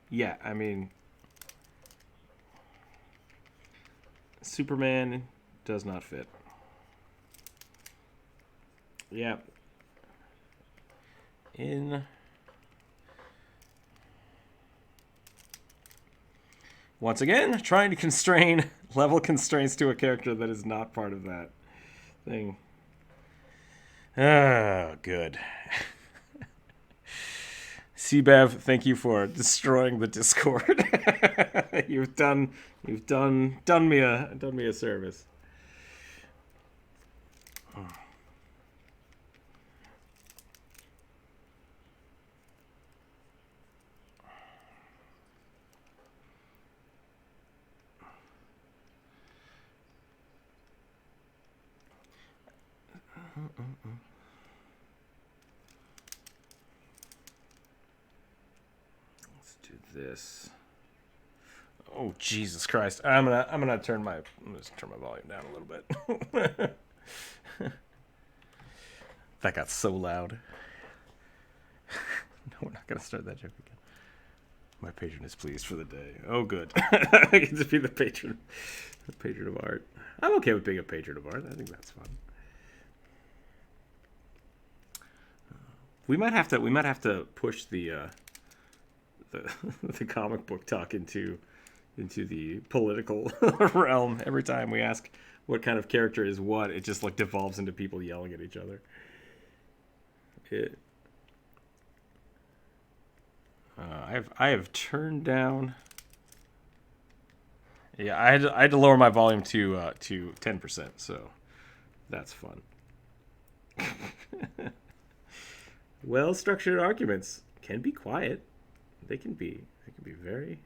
Yeah, I mean, Superman does not fit. Yeah. Once again, trying to constrain level constraints to a character that is not part of that thing. Oh, good. CBev, thank you for destroying the Discord. You've done me a service. Let's do this. Oh, Jesus Christ! I'm gonna turn my volume down a little bit. That got so loud. No, we're not gonna start that joke again. My patron is pleased for the day. Oh, good. I get to be the patron of art. I'm okay with being a patron of art. I think that's fun. We might have to push the comic book talk into the political realm. Every time we ask what kind of character is what, it just like devolves into people yelling at each other. I have turned down. Yeah, I had to lower my volume to 10%, so that's fun. Well-structured arguments can be quiet. They can be very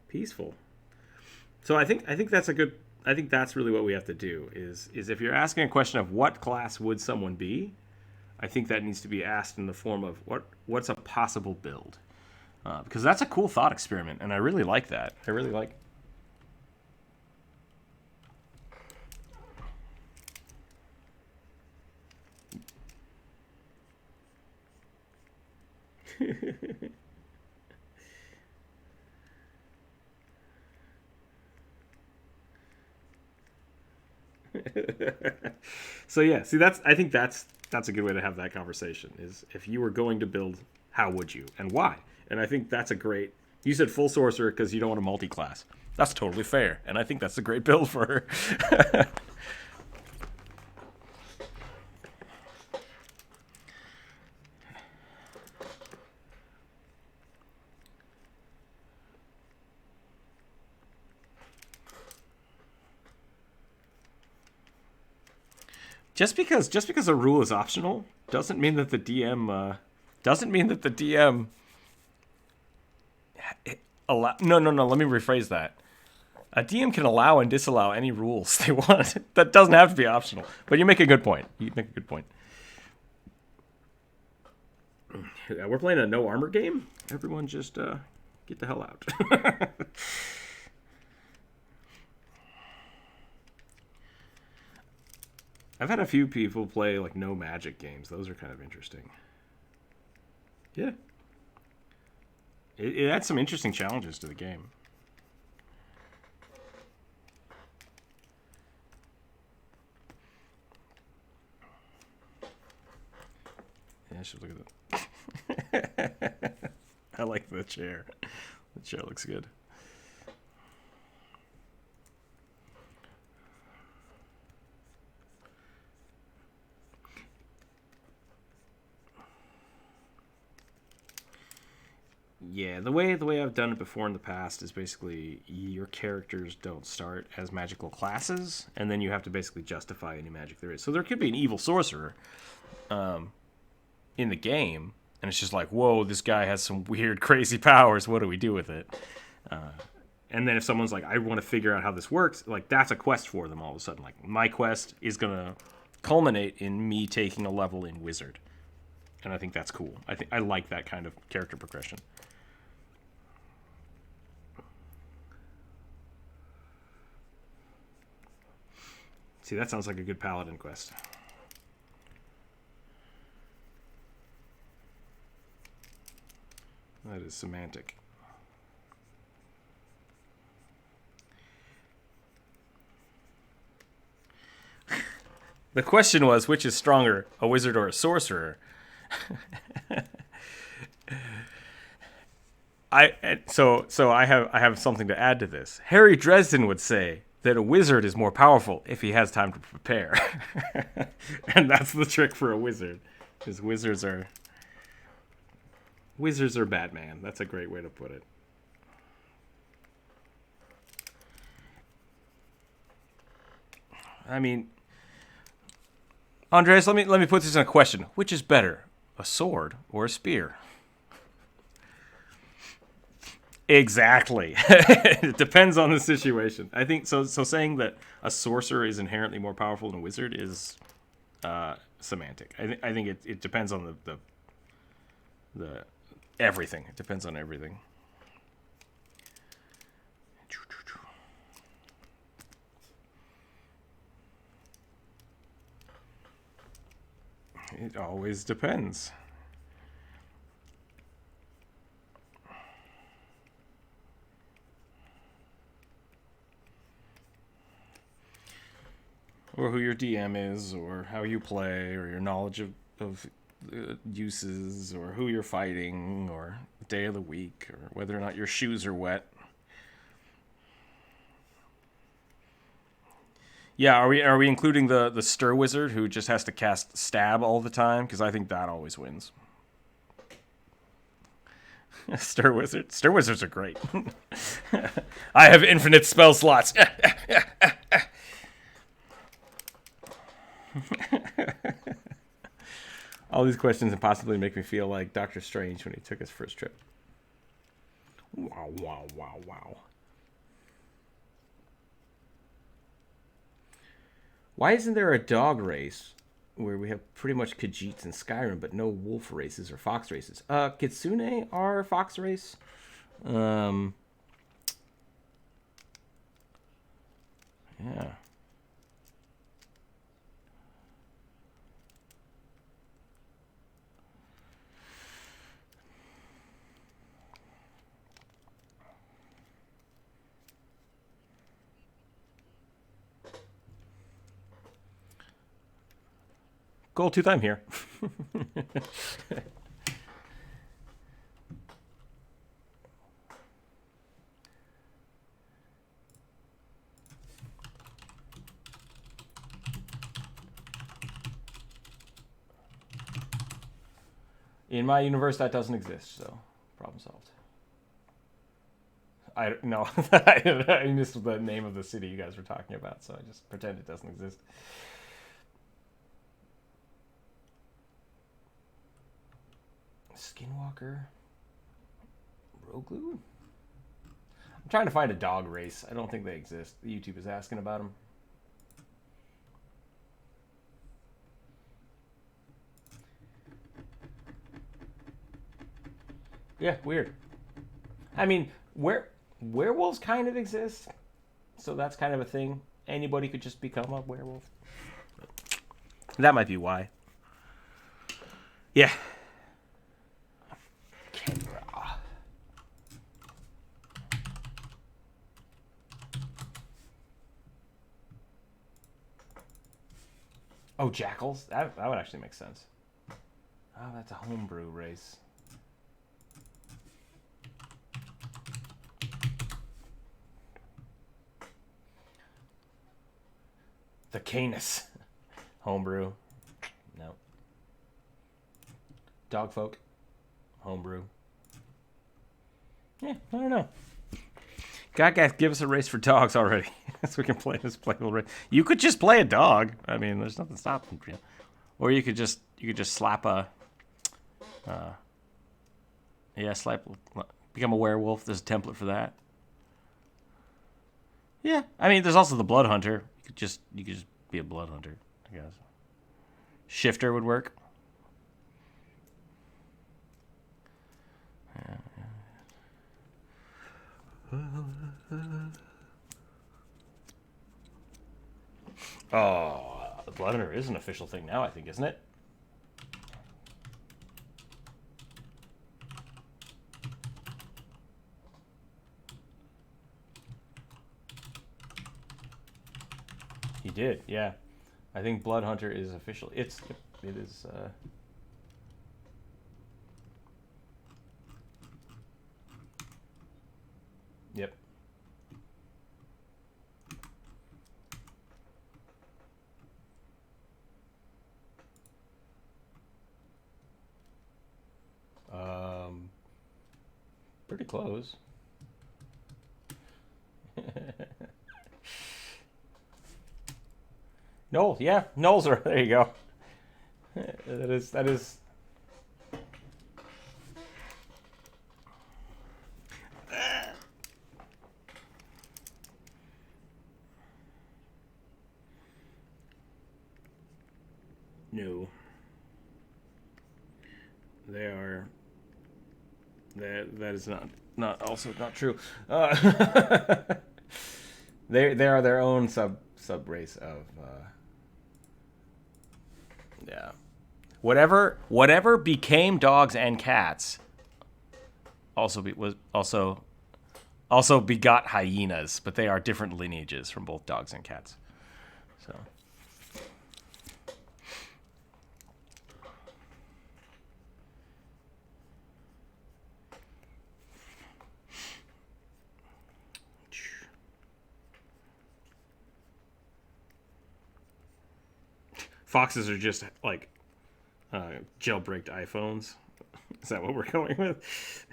peaceful. So I think that's really what we have to do is if you're asking a question of what class would someone be, I think that needs to be asked in the form of what's a possible build, because that's a cool thought experiment, and I really like that. I really like. So yeah, see I think that's a good way to have that conversation is if you were going to build, how would you and why? And I think that's a great. You said full sorcerer because you don't want a multi-class. That's totally fair, and I think that's a great build for her. Just because a rule is optional doesn't mean that the DM allow. No. Let me rephrase that. A DM can allow and disallow any rules they want. That doesn't have to be optional. But you make a good point. Yeah, we're playing a no armor game. Everyone just get the hell out. I've had a few people play like no magic games. Those are kind of interesting. Yeah. It adds some interesting challenges to the game. Yeah, I should look at that. I like the chair. The chair looks good. Yeah, the way I've done it before in the past is basically your characters don't start as magical classes, and then you have to basically justify any magic there is. So there could be an evil sorcerer in the game, and it's just like, whoa, this guy has some weird, crazy powers. What do we do with it? And then if someone's like, I want to figure out how this works, like that's a quest for them all of a sudden. Like my quest is going to culminate in me taking a level in Wizard. And I think that's cool. I like that kind of character progression. See, that sounds like a good paladin quest. That is semantic. The question was, which is stronger, a wizard or a sorcerer? I have something to add to this. Harry Dresden would say that a wizard is more powerful if he has time to prepare. And that's the trick for a wizard. Because wizards are Batman. That's a great way to put it. I mean, Andres, let me put this in a question. Which is better, a sword or a spear? Exactly. It depends on the situation. I think so. So saying that a sorcerer is inherently more powerful than a wizard is semantic. I think it depends on the everything. It depends on everything. It always depends. Or who your DM is, or how you play, or your knowledge of uses, or who you're fighting, or day of the week, or whether or not your shoes are wet. Yeah, are we including the stir wizard who just has to cast stab all the time? Because I think that always wins. Stir wizards are great. I have infinite spell slots. All these questions impossibly make me feel like Doctor Strange when he took his first trip. Wow, wow, wow, wow. Why isn't there a dog race where we have pretty much Khajiits in Skyrim, but no wolf races or fox races? Kitsune are fox race. Yeah. Goldtooth, I'm here. In my universe, that doesn't exist, so problem solved. I missed the name of the city you guys were talking about, so I just pretend it doesn't exist. Skinwalker. Roglu? I'm trying to find a dog race. I don't think they exist. YouTube is asking about them. Yeah, weird. I mean, werewolves kind of exist, so that's kind of a thing. Anybody could just become a werewolf. That might be why. Yeah. Oh, jackals? That would actually make sense. Oh, that's a homebrew race. The Canis. Homebrew. No. Dogfolk. Homebrew. Yeah, I don't know. God, guys, give us a race for dogs already, so we can play this playable race. You could just play a dog. I mean, there's nothing stopping you. Or you could just slap a, become a werewolf. There's a template for that. Yeah, I mean, there's also the blood hunter. You could just be a blood hunter, I guess. Shifter would work. Yeah. Oh, Blood Hunter is an official thing now, I think, isn't it? He did, yeah. I think Blood Hunter is official. It is. Yep. Pretty close. Noel, yeah, Noel's are there. You go. That is. No. They are. That is not also not true. They are their own sub race of. Yeah. Whatever became dogs and cats. Also begot hyenas, but they are different lineages from both dogs and cats. So. Foxes are just like jailbreaked iPhones. Is that what we're going with?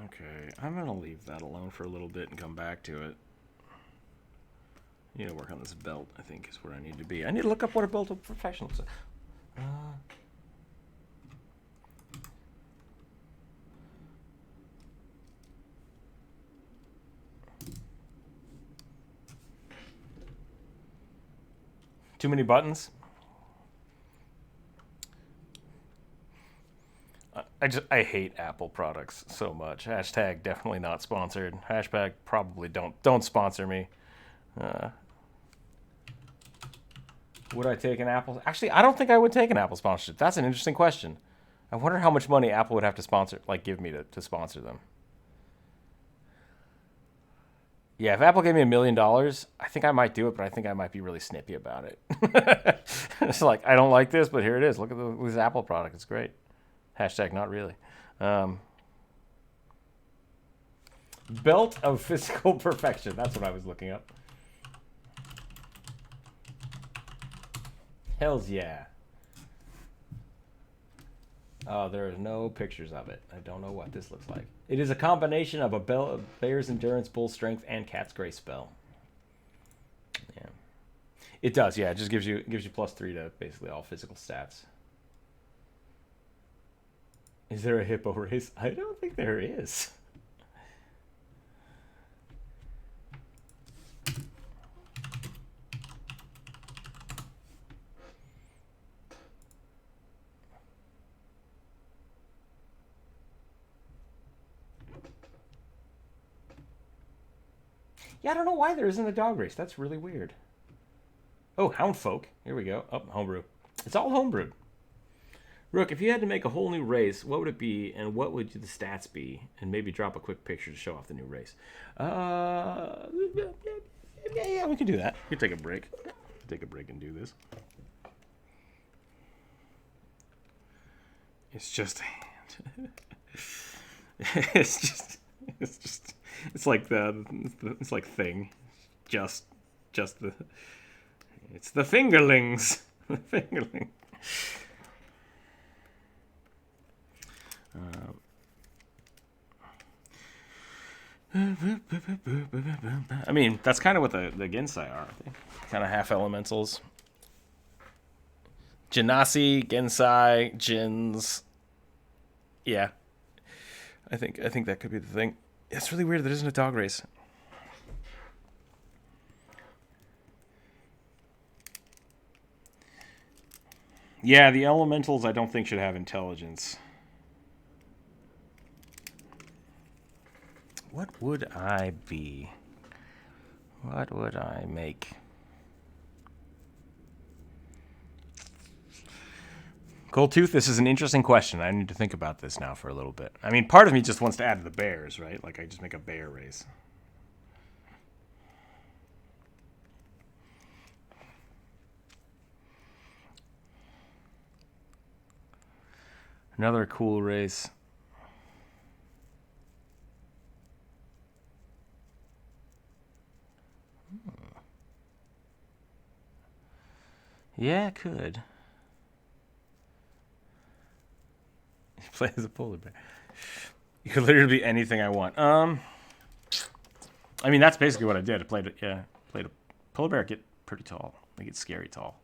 Okay, I'm going to leave that alone for a little bit and come back to it. I need to work on this belt, I think, is where I need to be. I need to look up what a belt of professional is. Too many buttons? I hate Apple products so much. Hashtag definitely not sponsored. Hashtag probably don't sponsor me. Would I take an Apple? Actually, I don't think I would take an Apple sponsorship. That's an interesting question. I wonder how much money Apple would have to sponsor, like give me to sponsor them. Yeah, if Apple gave me $1 million, I think I might do it, but I think I might be really snippy about it. It's like, I don't like this, but here it is. Look at this Apple product. It's great. Hashtag not really. Belt of physical perfection. That's what I was looking up. Hells yeah. Oh, there are no pictures of it. I don't know what this looks like. It is a combination of a bear's endurance, bull strength, and cat's grace spell. Yeah, it does. Yeah, it just gives you +3 to basically all physical stats. Is there a hippo race? I don't think there is. Yeah, I don't know why there isn't a dog race. That's really weird. Oh, Hound Folk. Here we go. Oh, homebrew. It's all homebrewed. Rook, if you had to make a whole new race, what would it be, and what would the stats be? And maybe drop a quick picture to show off the new race. Yeah, we can do that. We can take a break. Take a break and do this. It's just a hand. It's like thing. Just the. It's the fingerlings. The fingerling. I mean, that's kind of what the Gensai are. Kind of half elementals. Genasi, Gensai, Jins. Yeah. I think that could be the thing. It's really weird there isn't a dog race. Yeah, the elementals I don't think should have intelligence. What would I be? What would I make? Goldtooth, this is an interesting question. I need to think about this now for a little bit. I mean, part of me just wants to add the bears, right? Like, I just make a bear race. Another cool race. Yeah, it could. Play as a polar bear. You could literally be anything I want. I mean, that's basically what I did. I played a polar bear. Get pretty tall. They get scary tall.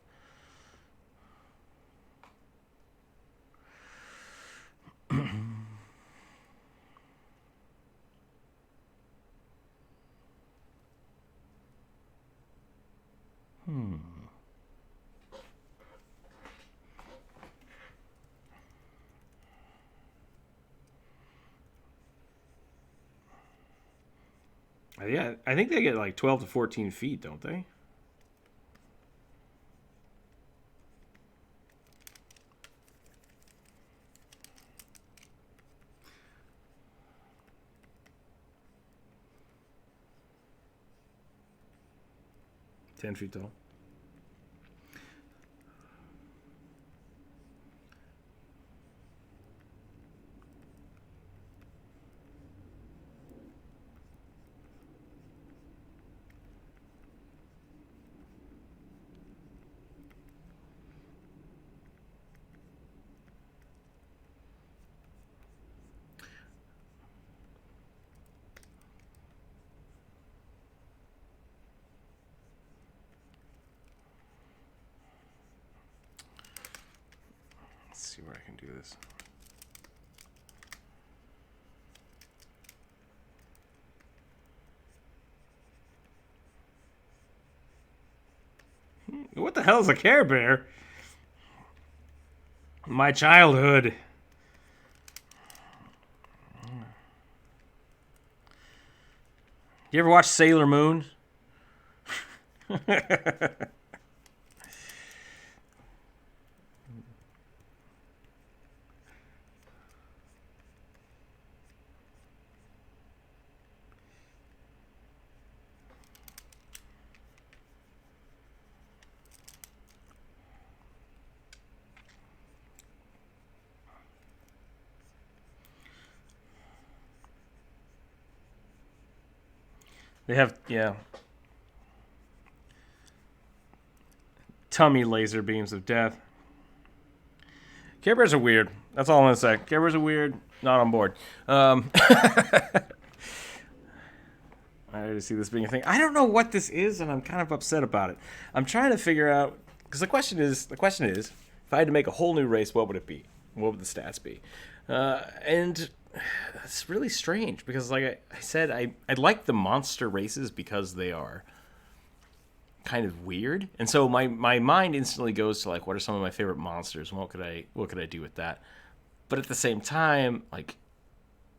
Yeah, I think they get like 12 to 14 feet, don't they? $10 feet tall. Let's see where I can do this. What the hell is a Care Bear? My childhood. You ever watch Sailor Moon? They have, yeah. Tummy laser beams of death. Care Bears are weird. That's all I'm going to say. Care Bears are weird. Not on board. I already see this being a thing. I don't know what this is, and I'm kind of upset about it. I'm trying to figure out, because the question is, if I had to make a whole new race, what would it be? What would the stats be? And it's really strange because, like I said, I like the monster races because they are kind of weird, and so my mind instantly goes to like, what are some of my favorite monsters, and what could I do with that? But at the same time, like,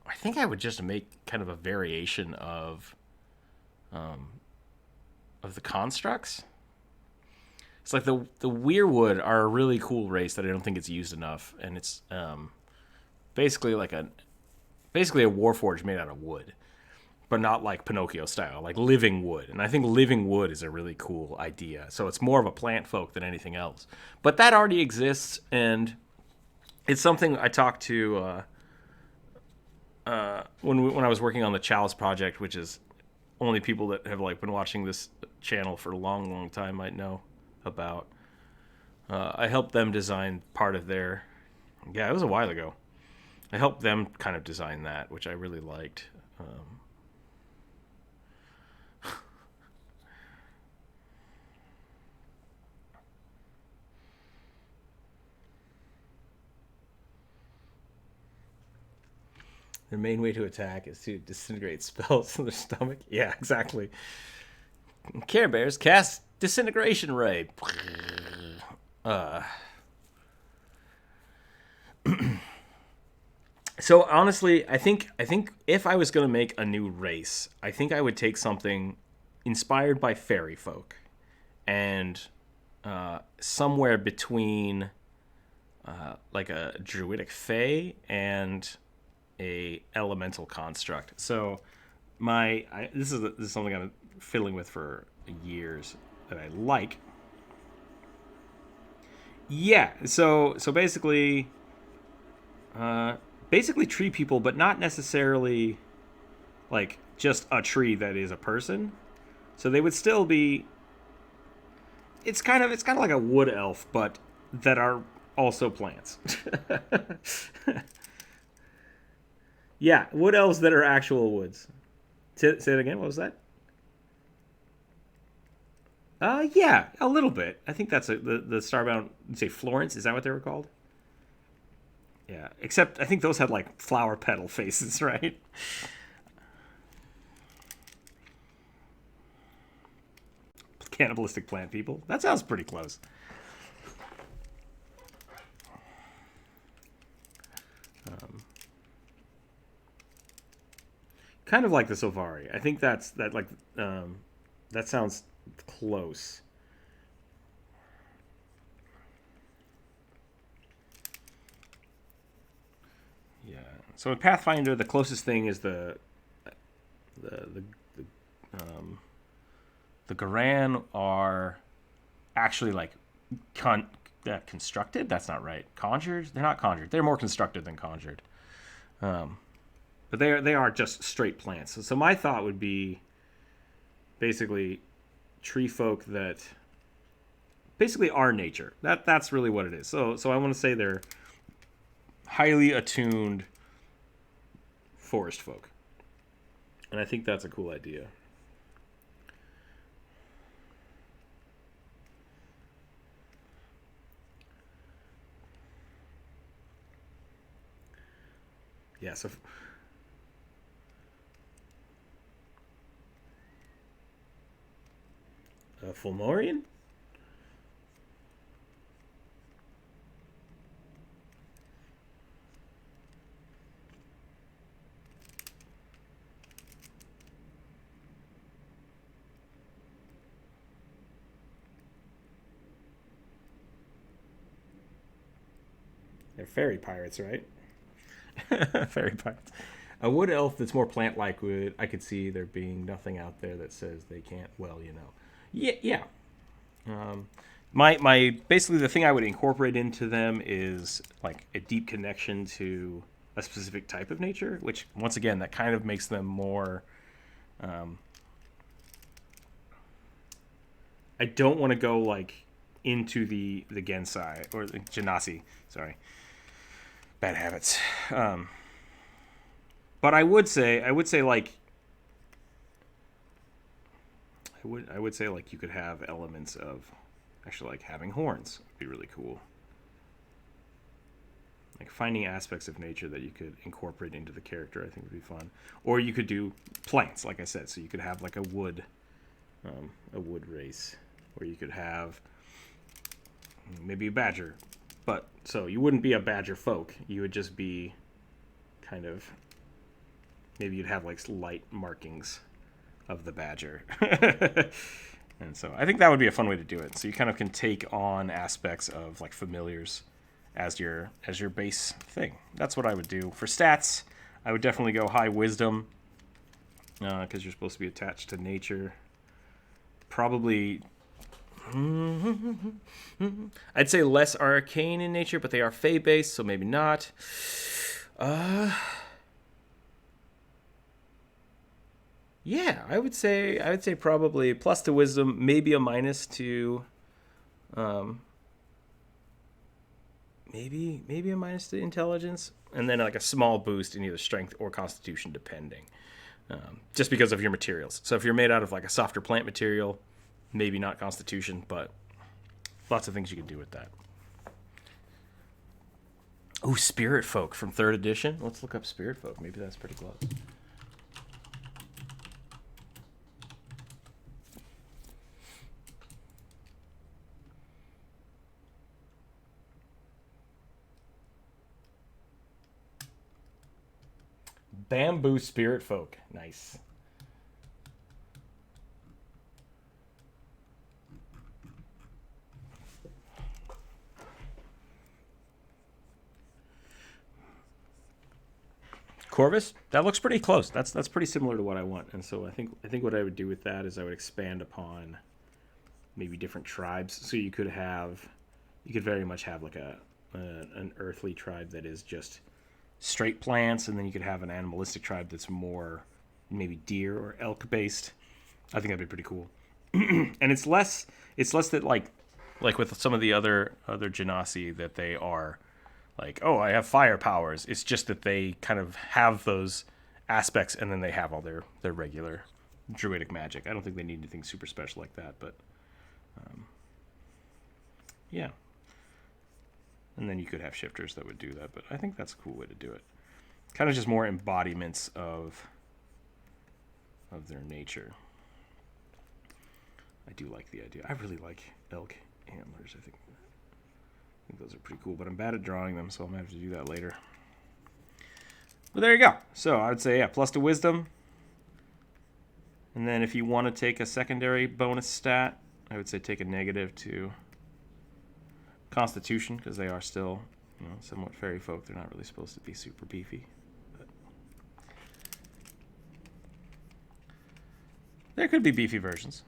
I think I would just make kind of a variation of the constructs. It's like the Weirwood are a really cool race that I don't think it's used enough, and it's basically a Warforged made out of wood, but not like Pinocchio style, like living wood. And I think living wood is a really cool idea. So it's more of a plant folk than anything else. But that already exists, and it's something I talked to when I was working on the Chalice project, which is only people that have like been watching this channel for a long, long time might know about. I helped them design part of their. Yeah, it was a while ago. I helped them kind of design that, which I really liked. Their main way to attack is to disintegrate spells in their stomach. Yeah, exactly. Care Bears cast Disintegration Ray. So honestly, I think if I was gonna make a new race, I think I would take something inspired by fairy folk, and somewhere between like a druidic fae and a elemental construct. So this is something I'm fiddling with for years that I like. Yeah. So basically tree people, but not necessarily like just a tree that is a person. So they would still be. It's kind of like a wood elf, but that are also plants. Yeah, wood elves that are actual woods. Say it again. What was that? Yeah, a little bit. I think that's the Starbound. You say Florence? Is that what they were called? Yeah. Except I think those had like flower petal faces, right? Cannibalistic plant people. That sounds pretty close. Kind of like the Sylvari. I think that sounds close. Yeah. So in Pathfinder, the closest thing is the the Garan are actually like constructed. That's not right. Conjured. They're not conjured. They're more constructed than conjured. But they are just straight plants. So my thought would be basically tree folk that basically are nature. That's really what it is. So I want to say they're highly attuned forest folk, and I think that's a cool idea. Yeah. So Fulmorian. They're fairy pirates, right? Fairy pirates. A wood elf that's more plant-like would I could see there being nothing out there that says they can't. Well, you know. Yeah, yeah. Um, my basically the thing I would incorporate into them is like a deep connection to a specific type of nature, which once again that kind of makes them more. Um, I don't want to go like into the Gensai or the Genasi. Sorry, bad habits. Um, but I would say like I would say like you could have elements of actually like having horns would be really cool. Like finding aspects of nature that you could incorporate into the character, I think would be fun. Or you could do plants, like I said, so you could have like a wood race, or you could have maybe a badger. But so you wouldn't be a badger folk. You would just be kind of maybe you'd have like light markings of the badger. And so I think that would be a fun way to do it. So you kind of can take on aspects of like familiars as your base thing. That's what I would do for stats. I would definitely go high wisdom because you're supposed to be attached to nature. Probably, I'd say less arcane in nature, but they are fey based, so maybe not. Uh, yeah, I would say probably plus to wisdom, maybe a minus to um, maybe a minus to intelligence, and then like a small boost in either strength or constitution, depending. Just because of your materials. So if you're made out of like a softer plant material, maybe not constitution, but lots of things you can do with that. Ooh, spirit folk from third edition. Let's look up spirit folk. Maybe that's pretty close. Bamboo Spirit Folk. Nice. Corvus, that looks pretty close. That's pretty similar to what I want. And so I think what I would do with that is I would expand upon maybe different tribes. So you could very much have like an earthly tribe that is just straight plants, and then you could have an animalistic tribe that's more maybe deer or elk based. I think that'd be pretty cool. And it's less that like with some of the other genasi that they are like, oh, I have fire powers. It's just that they kind of have those aspects, and then they have all their regular druidic magic. I don't think they need anything super special like that, but yeah. And then you could have shifters that would do that, but I think that's a cool way to do it. Kind of just more embodiments of their nature. I do like the idea. I really like elk antlers. I think those are pretty cool, but I'm bad at drawing them, so I'm going to have to do that later. But there you go. So I would say, yeah, plus to wisdom. And then if you want to take a secondary bonus stat, I would say take a negative to constitution, because they are still, somewhat fairy folk. They're not really supposed to be super beefy. But there could be beefy versions.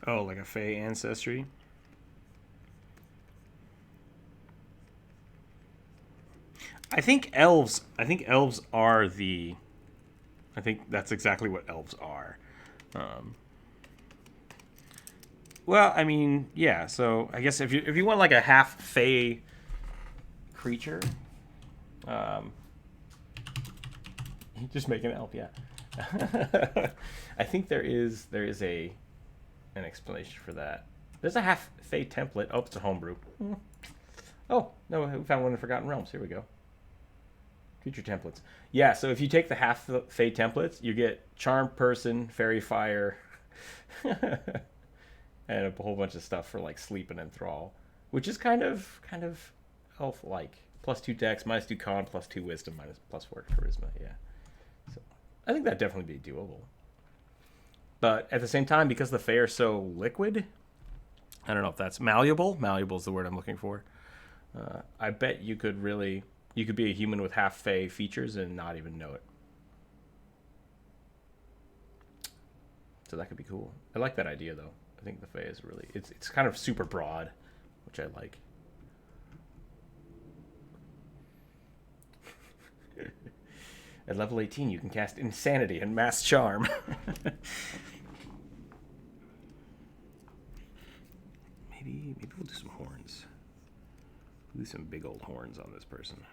Oh, like a Fey ancestry? I think elves are the... I think that's exactly what elves are. Well, I mean, yeah, so I guess if you want like a half Fey creature, just make an elf, yeah. I think there is an explanation for that. There's a half Fey template. Oh, it's a homebrew. Oh, no, we found one in Forgotten Realms. Here we go. Future templates. Yeah, so if you take the half Fey templates, you get Charmed Person, Fairy Fire, and a whole bunch of stuff for like Sleep and Enthrall, which is kind of elf-like. +2 dex, -2 con, +2 wisdom, +4 charisma. Yeah, so I think that'd definitely be doable. But at the same time, because the Fey are so liquid, I don't know if that's malleable. Malleable is the word I'm looking for. I bet you could be a human with half Fey features and not even know it. So that could be cool. I like that idea, though. I think the Fey is really... It's kind of super broad, which I like. At level 18, you can cast Insanity and Mass Charm. Maybe we'll do some horns. We'll do some big old horns on this person.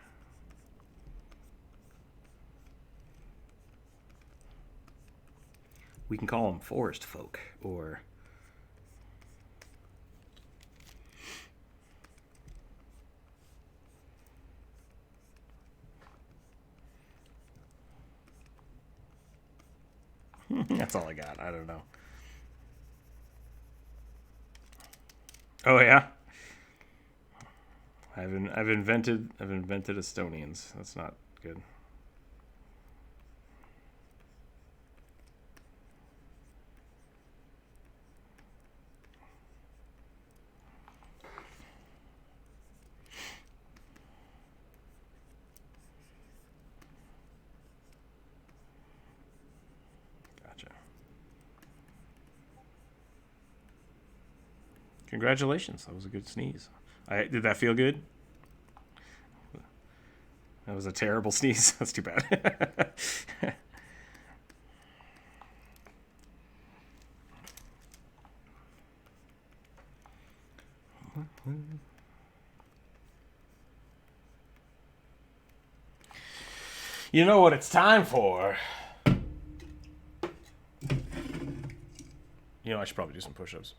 We can call them forest folk, or... That's all I got. I don't know. Oh yeah. I've invented Estonians. That's not good. Congratulations. That was a good sneeze. Did that feel good? That was a terrible sneeze. That's too bad. You know what it's time for? You know, I should probably do some push-ups.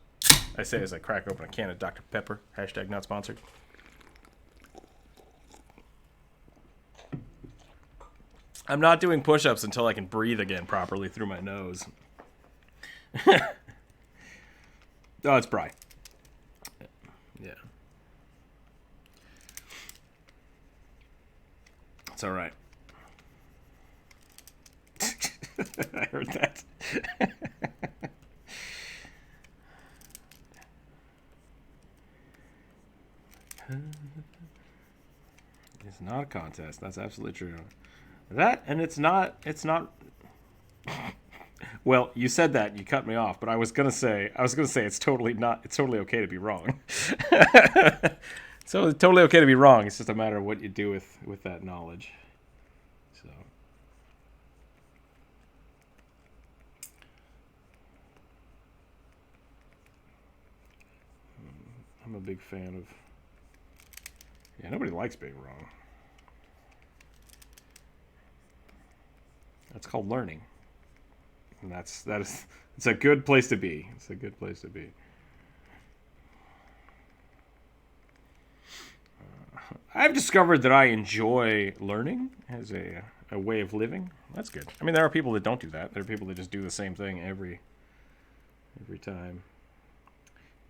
I say as I crack open a can of Dr. Pepper. Hashtag not sponsored. I'm not doing push-ups until I can breathe again properly through my nose. Oh, it's Bri. Yeah. It's all right. I heard that. It's not a contest. That's absolutely true. That, and it's not. Well, you said that. You cut me off, but I was gonna say it's totally not. It's totally okay to be wrong. So it's totally okay to be wrong. It's just a matter of what you do with that knowledge. So. I'm a big fan of. Yeah, nobody likes being wrong. That's called learning. And it's a good place to be. It's a good place to be. I've discovered that I enjoy learning as a way of living. That's good. I mean, there are people that don't do that. There are people that just do the same thing every time.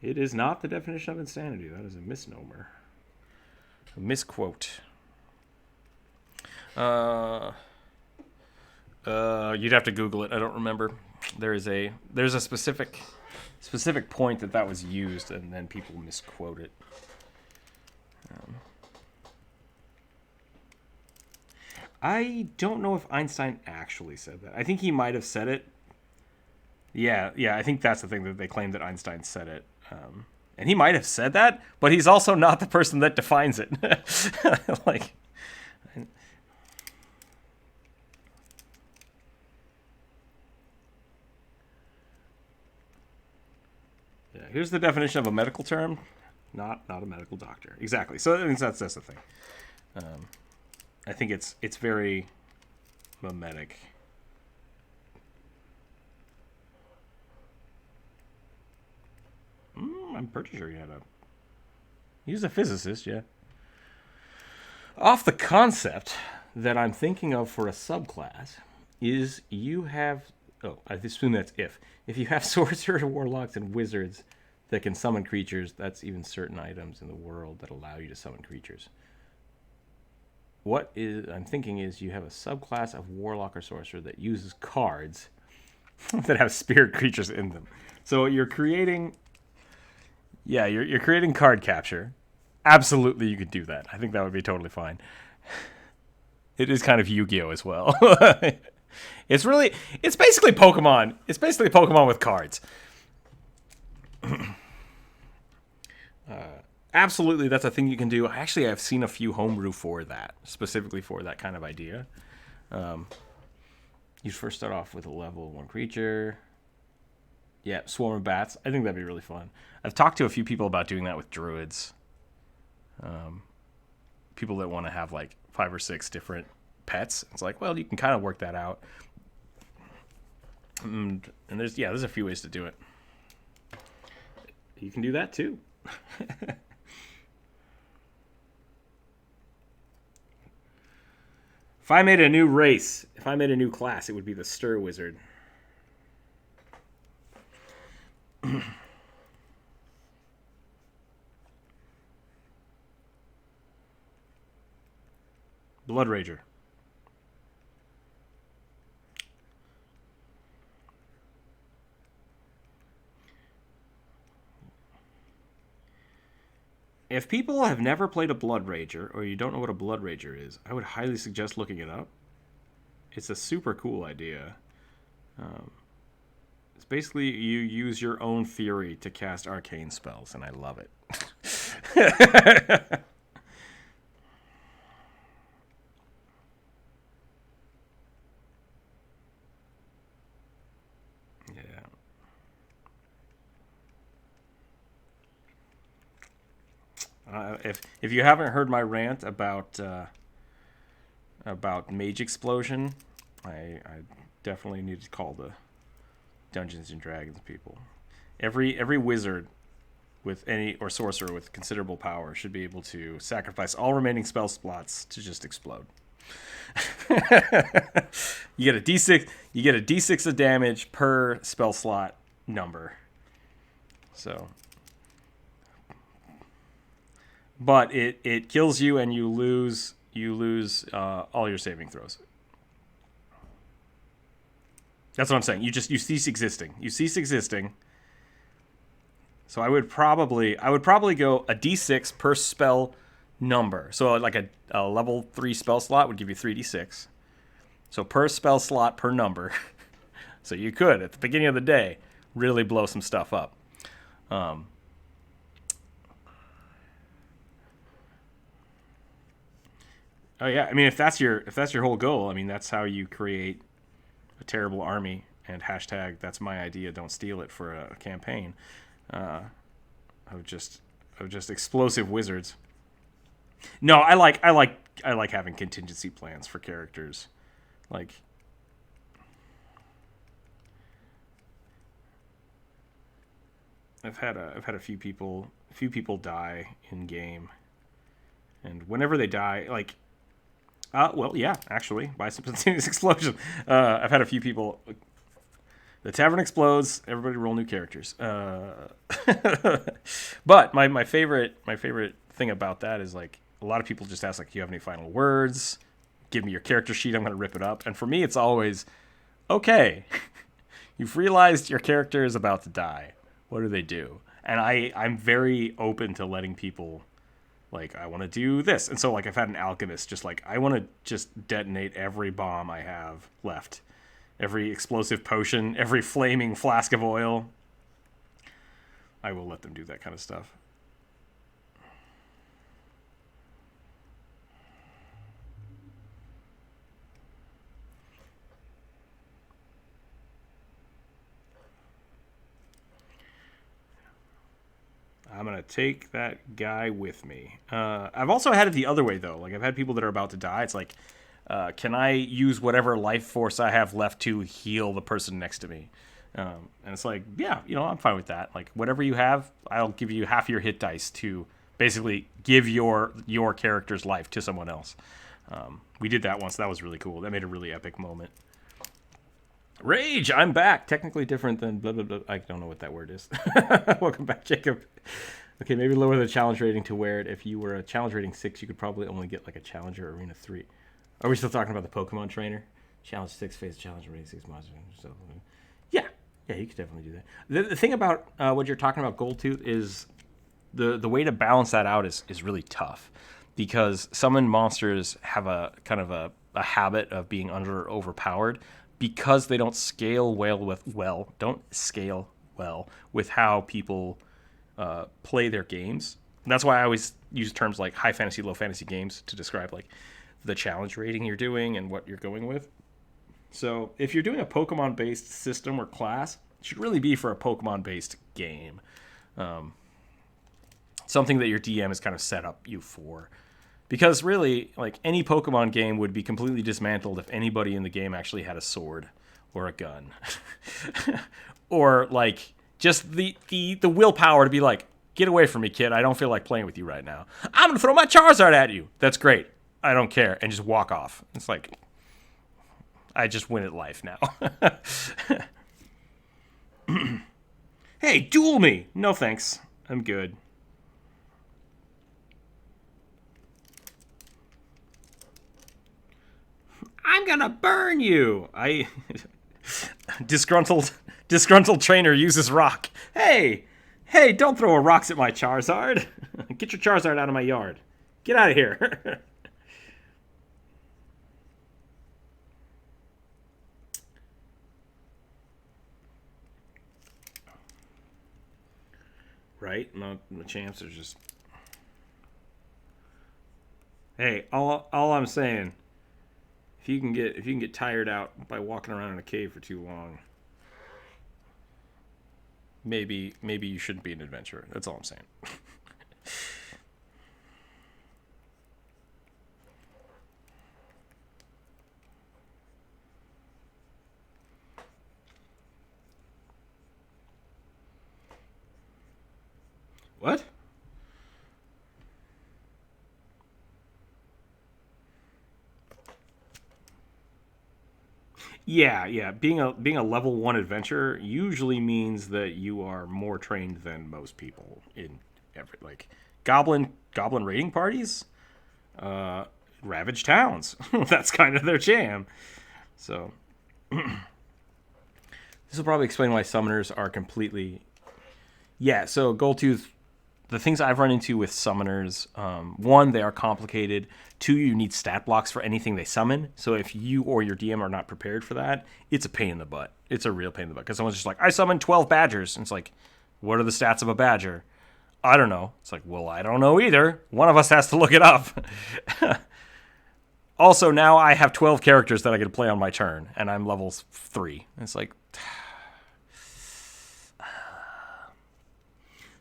It is not the definition of insanity. That is a misnomer. A misquote. You'd have to Google it. I don't remember. There's a specific point that was used, and then people misquote it. I don't know if Einstein actually said that. I think he might have said it. Yeah. I think that's the thing, that they claim that Einstein said it. And he might have said that, but he's also not the person that defines it. Like. Yeah, here's the definition of a medical term. Not a medical doctor. Exactly. So I mean, that's the thing. I think it's very mimetic. I'm pretty sure he's a physicist, yeah. Off the concept that I'm thinking of for a subclass is I assume that's if you have sorcerers, warlocks, and wizards that can summon creatures, that's even certain items in the world that allow you to summon creatures. What I'm thinking is you have a subclass of warlock or sorcerer that uses cards that have spirit creatures in them. So you're creating. Yeah, you're creating card capture. Absolutely, you could do that. I think that would be totally fine. It is kind of Yu-Gi-Oh as well. It's basically Pokemon. It's basically Pokemon with cards. Absolutely, that's a thing you can do. Actually, I've seen a few homebrew for that, specifically for that kind of idea. You first start off with a level 1 creature. Yeah, swarm of bats. I think that'd be really fun. I've talked to a few people about doing that with druids. People that want to have like 5 or 6 different pets. It's like, well, you can kind of work that out. And there's a few ways to do it. You can do that too. If I made a new race, if I made a new class, it would be the Stir Wizard. Blood Rager. If people have never played a Blood Rager, or you don't know what a Blood Rager is, I would highly suggest looking it up. It's a super cool idea. It's basically you use your own fury to cast arcane spells, and I love it. if you haven't heard my rant about Mage Explosion, I definitely need to call the Dungeons and Dragons people. Every wizard with any or sorcerer with considerable power should be able to sacrifice all remaining spell slots to just explode. You get a D6. You get a D6 of damage per spell slot number. So, but it kills you and you lose all your saving throws. That's what I'm saying. You cease existing. You cease existing. So I would probably go a D6 per spell number. So like a level 3 spell slot would give you 3d6. So per spell slot per number. So you could at the beginning of the day really blow some stuff up. Oh yeah, I mean if that's your whole goal, I mean that's how you create a terrible army, and hashtag that's my idea, don't steal it, for a campaign of just explosive wizards. No, I like having contingency plans for characters. Like I've had a few people die in game, and whenever they die, like well, yeah, actually, by spontaneous explosion. I've had a few people. The tavern explodes. Everybody roll new characters. But my favorite thing about that is like a lot of people just ask like, "Do you have any final words? Give me your character sheet. I'm going to rip it up." And for me, it's always, okay, you've realized your character is about to die. What do they do? And I'm very open to letting people. Like, I want to do this. And so, like, I've had an alchemist just like, I want to just detonate every bomb I have left. Every explosive potion, every flaming flask of oil. I will let them do that kind of stuff. I'm going to take that guy with me. I've also had it the other way, though. Like, I've had people that are about to die. It's like, can I use whatever life force I have left to heal the person next to me? And it's like, yeah, I'm fine with that. Like, whatever you have, I'll give you half your hit dice to basically give your character's life to someone else. We did that once. That was really cool. That made a really epic moment. Rage, I'm back. Technically different than blah, blah, blah. I don't know what that word is. Welcome back, Jacob. Okay, maybe lower the challenge rating to where if you were a challenge rating 6, you could probably only get like a challenger arena 3. Are we still talking about the Pokemon trainer? Challenge 6, face challenge rating 6 monster. So, yeah, you could definitely do that. The thing about what you're talking about, Goldtooth, is the way to balance that out is really tough, because summoned monsters have a kind of a habit of being overpowered, because they don't scale well with how people play their games. And that's why I always use terms like high fantasy, low fantasy games to describe like the challenge rating you're doing and what you're going with. So if you're doing a Pokemon based system or class, it should really be for a Pokemon based game. Something that your DM has kind of set up you for. Because really, like, any Pokemon game would be completely dismantled if anybody in the game actually had a sword or a gun. Or, like, just the willpower to be like, get away from me, kid. I don't feel like playing with you right now. I'm going to throw my Charizard at you. That's great. I don't care. And just walk off. It's like, I just win at life now. Hey, duel me. No thanks. I'm good. I'm gonna burn you. Disgruntled trainer uses rock. Hey, don't throw rocks at my Charizard. Get your Charizard out of my yard. Get out of here. Right? No champs are just. Hey, all I'm saying. If you can get tired out by walking around in a cave for too long, maybe you shouldn't be an adventurer. That's all I'm saying. What? Yeah. Being a level 1 adventurer usually means that you are more trained than most people in every like goblin raiding parties, ravage towns. That's kind of their jam. So this will probably explain why summoners are completely. Yeah, so Goldtooth, the things I've run into with summoners, one, they are complicated. Two, you need stat blocks for anything they summon. So if you or your DM are not prepared for that, it's a pain in the butt. It's a real pain in the butt. Because someone's just like, I summoned 12 badgers. And it's like, what are the stats of a badger? I don't know. It's like, well, I don't know either. One of us has to look it up. Also, now I have 12 characters that I can play on my turn, and I'm level 3. It's like...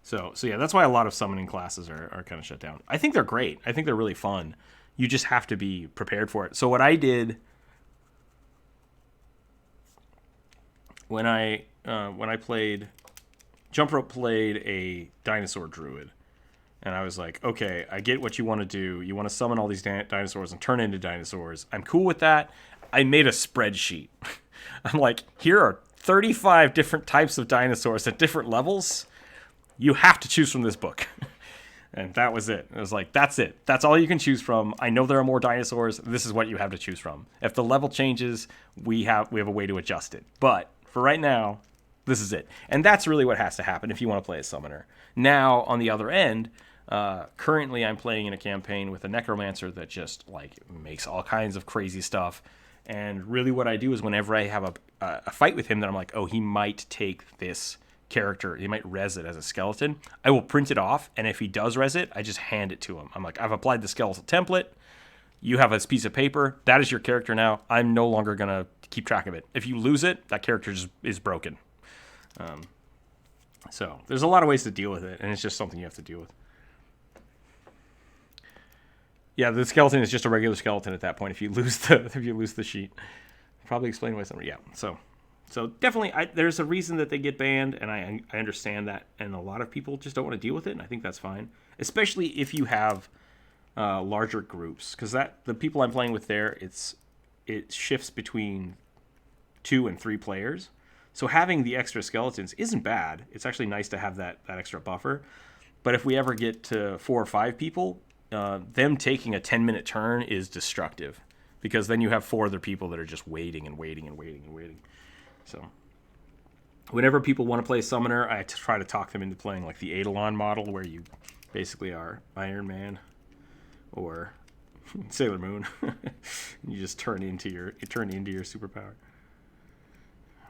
So yeah, that's why a lot of summoning classes are kind of shut down. I think they're great. I think they're really fun. You just have to be prepared for it. So what I did when I played Jump Rope, played a dinosaur druid, and I was like, okay, I get what you want to do. You want to summon all these dinosaurs and turn into dinosaurs. I'm cool with that. I made a spreadsheet. I'm like, here are 35 different types of dinosaurs at different levels. You have to choose from this book. And that was it. It was like, that's it. That's all you can choose from. I know there are more dinosaurs. This is what you have to choose from. If the level changes, we have a way to adjust it. But for right now, this is it. And that's really what has to happen if you want to play a summoner. Now, on the other end, currently I'm playing in a campaign with a necromancer that just like makes all kinds of crazy stuff. And really what I do is whenever I have a fight with him that I'm like, oh, he might take this character, he might res it as a skeleton, I will print it off, and if he does res it, I just hand it to him. I'm like, I've applied the skeletal template, you have this piece of paper, that is your character now. I'm no longer gonna keep track of it. If you lose it, that character just is broken. So there's a lot of ways to deal with it, and it's just something you have to deal with. Yeah, the skeleton is just a regular skeleton at that point if you lose the sheet. Probably explain why somebody. Yeah, so definitely, there's a reason that they get banned, and I understand that, and a lot of people just don't want to deal with it, and I think that's fine, especially if you have larger groups, because the people I'm playing with there, it shifts between 2 and 3 players, so having the extra skeletons isn't bad. It's actually nice to have that extra buffer, but if we ever get to 4 or 5 people, them taking a 10-minute turn is destructive, because then you have 4 other people that are just waiting and waiting and waiting and waiting. So whenever people want to play Summoner, I try to talk them into playing like the Eidolon model, where you basically are Iron Man or Sailor Moon. You just turn into your superpower.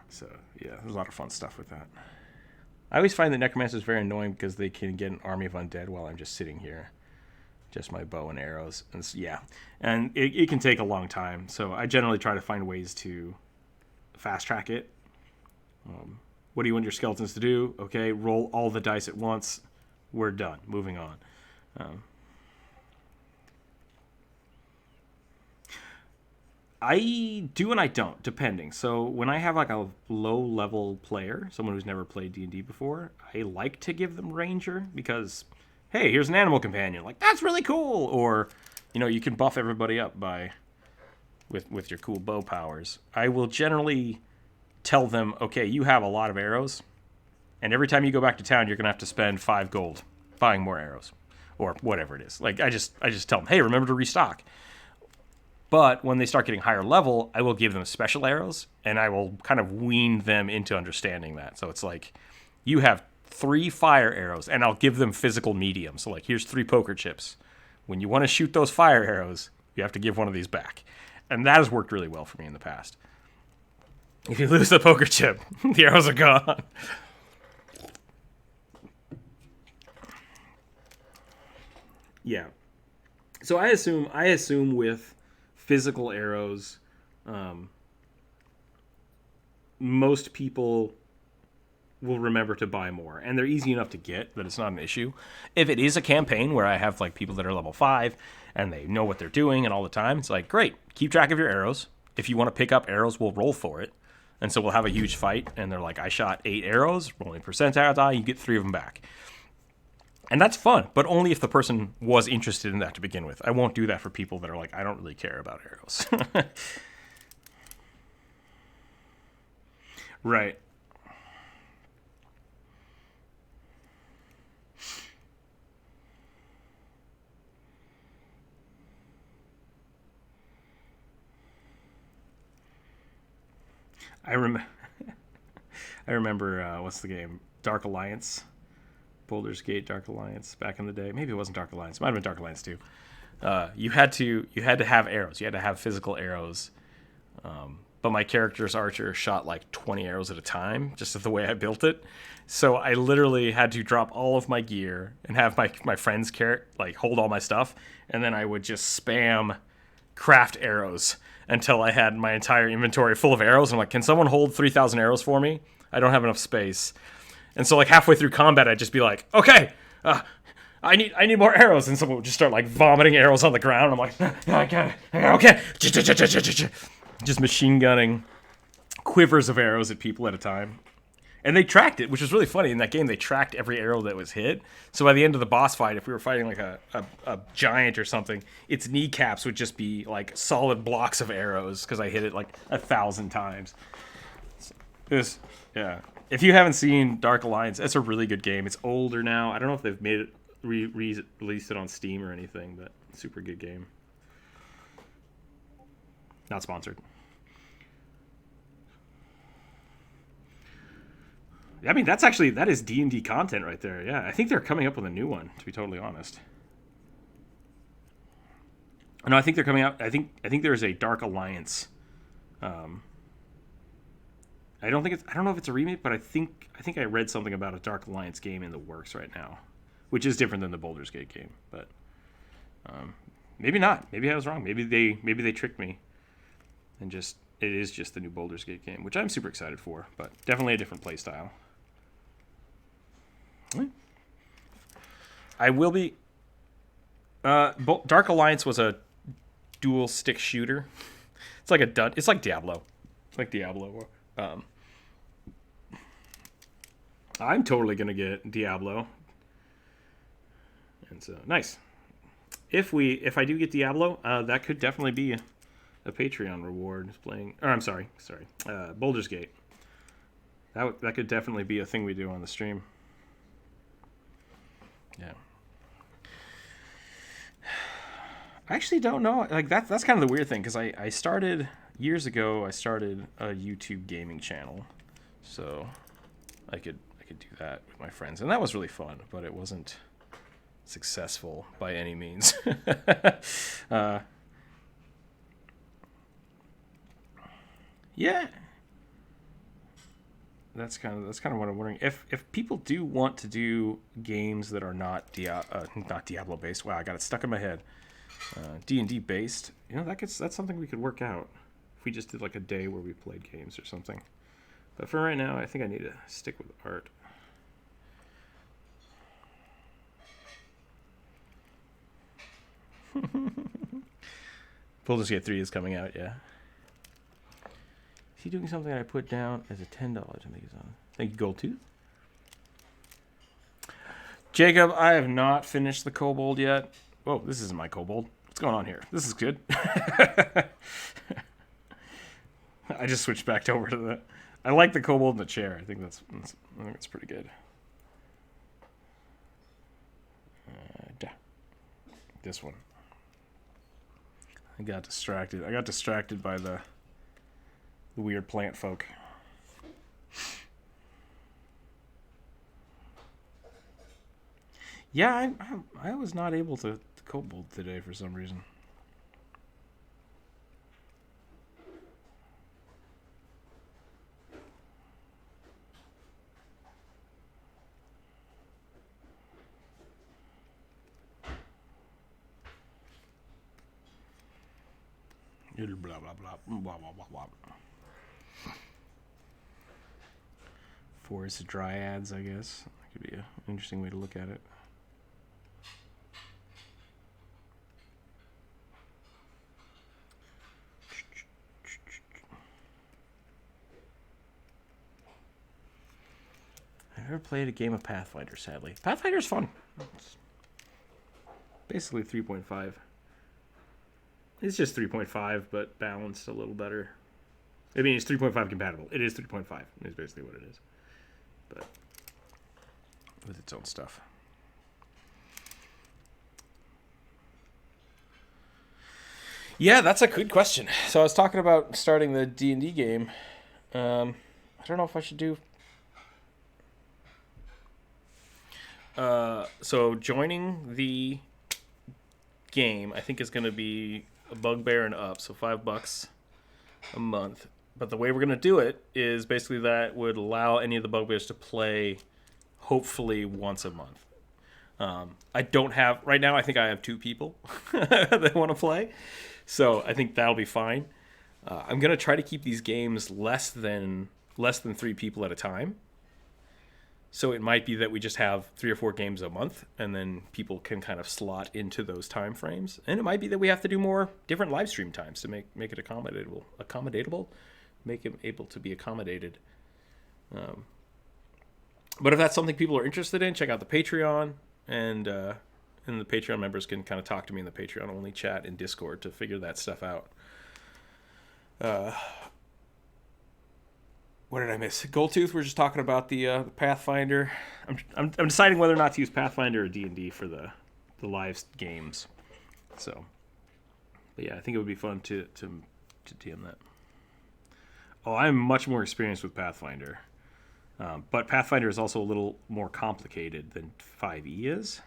So yeah, there's a lot of fun stuff with that. I always find that Necromancers very annoying because they can get an army of undead while I'm just sitting here. Just my bow and arrows. And and it can take a long time. So I generally try to find ways to fast track it. What do you want your skeletons to do? Okay, roll all the dice at once. We're done. Moving on. I do and I don't, depending. So when I have like a low-level player, someone who's never played D&D before, I like to give them Ranger because, hey, here's an animal companion. Like, that's really cool. Or, you can buff everybody up with your cool bow powers. I will generally tell them, okay, you have a lot of arrows, and every time you go back to town, you're going to have to spend 5 gold buying more arrows, or whatever it is. Like, I just tell them, hey, remember to restock. But when they start getting higher level, I will give them special arrows, and I will kind of wean them into understanding that. So it's like, you have 3 fire arrows, and I'll give them physical medium. So like, here's 3 poker chips. When you want to shoot those fire arrows, you have to give one of these back. And that has worked really well for me in the past. If you lose the poker chip, the arrows are gone. Yeah. So I assume with physical arrows, most people will remember to buy more, and they're easy enough to get that it's not an issue. If it is a campaign where I have like people that are level 5 and they know what they're doing and all the time, it's like, great, keep track of your arrows. If you want to pick up arrows, we'll roll for it. And so we'll have a huge fight, and they're like, I shot 8 arrows, rolling percentile die, you get 3 of them back. And that's fun, but only if the person was interested in that to begin with. I won't do that for people that are like, I don't really care about arrows. Right. I rem I remember what's the game? Dark Alliance, Baldur's Gate, Dark Alliance back in the day. Maybe it wasn't Dark Alliance. It might have been Dark Alliance too. You had to have arrows. You had to have physical arrows. But my character's archer shot like 20 arrows at a time, just the way I built it. So I literally had to drop all of my gear and have my friend's like hold all my stuff, and then I would just spam craft arrows until I had my entire inventory full of arrows. I'm like, can someone hold 3,000 arrows for me? I don't have enough space. And so like halfway through combat, I'd just be like, okay, I need more arrows, and someone would just start like vomiting arrows on the ground. I'm like, I got it, okay, just machine gunning quivers of arrows at people at a time. And they tracked it, which was really funny. In that game, they tracked every arrow that was hit. So by the end of the boss fight, if we were fighting like a giant or something, its kneecaps would just be like solid blocks of arrows because I hit it like 1,000 times. Yeah. If you haven't seen Dark Alliance, it's a really good game. It's older now. I don't know if they've made it released it on Steam or anything, but super good game. Not sponsored. I mean, that is D&D content right there. Yeah, I think they're coming up with a new one, to be totally honest. No, I think they're coming out. I think there's a Dark Alliance. I don't know if it's a remake, but I think I read something about a Dark Alliance game in the works right now, which is different than the Baldur's Gate game. But maybe not. Maybe I was wrong. Maybe they tricked me, and it is just the new Baldur's Gate game, which I'm super excited for. But definitely a different play style. I will be. Dark Alliance was a dual stick shooter. It's like it's like Diablo. I'm totally gonna get Diablo, and so nice. If I do get Diablo, that could definitely be a Patreon reward. Playing, or I'm sorry, Baldur's Gate. That could definitely be a thing we do on the stream. Yeah. I actually don't know. Like that's kind of the weird thing because I started years ago. I started a YouTube gaming channel, so I could do that with my friends, and that was really fun. But it wasn't successful by any means. Yeah. That's kind of what I'm wondering. If people do want to do games that are not Diablo based, wow, I got it stuck in my head. D&D based, that's something we could work out if we just did like a day where we played games or something. But for right now, I think I need to stick with art. Baldur's Gate 3 is coming out, yeah. Is he doing something I put down as a $10 to make his own? Thank you, Goldtooth. Jacob, I have not finished the Kobold yet. Whoa, this isn't my Kobold. What's going on here? This is good. I just switched back over to the... I like the Kobold in the chair. I think that's pretty good. This one. I got distracted by the weird plant folk. Yeah, I was not able to Kobold today for some reason. Blah blah blah blah blah blah blah. Forest dryads, I guess. That could be an interesting way to look at it. never played a game of Pathfinder, sadly. Pathfinder's fun. It's basically 3.5. It's just 3.5, but balanced a little better. I mean, it's 3.5 compatible. It is 3.5. Is basically what it is. But with its own stuff. Yeah, that's a good question. So I was talking about starting the D&D game. I don't know if I should do... so joining the game, I think is going to be a bugbear and up, so $5 a month. But the way we're going to do it is basically that would allow any of the bugbears to play hopefully once a month. I don't have... Right now, I think I have 2 people that want to play. So I think that'll be fine. I'm going to try to keep these games less than 3 people at a time. So it might be that we just have 3 or 4 games a month, and then people can kind of slot into those time frames. And it might be that we have to do more different live stream times to make it accommodatable, make it able to be accommodated. But if that's something people are interested in, check out the Patreon, and the Patreon members can kind of talk to me in the Patreon only chat in Discord to figure that stuff out. What did I miss? Goldtooth, we're just talking about the Pathfinder. I'm deciding whether or not to use Pathfinder or D&D for the live games. So, but yeah, I think it would be fun to DM that. Oh, I'm much more experienced with Pathfinder. But Pathfinder is also a little more complicated than 5e is.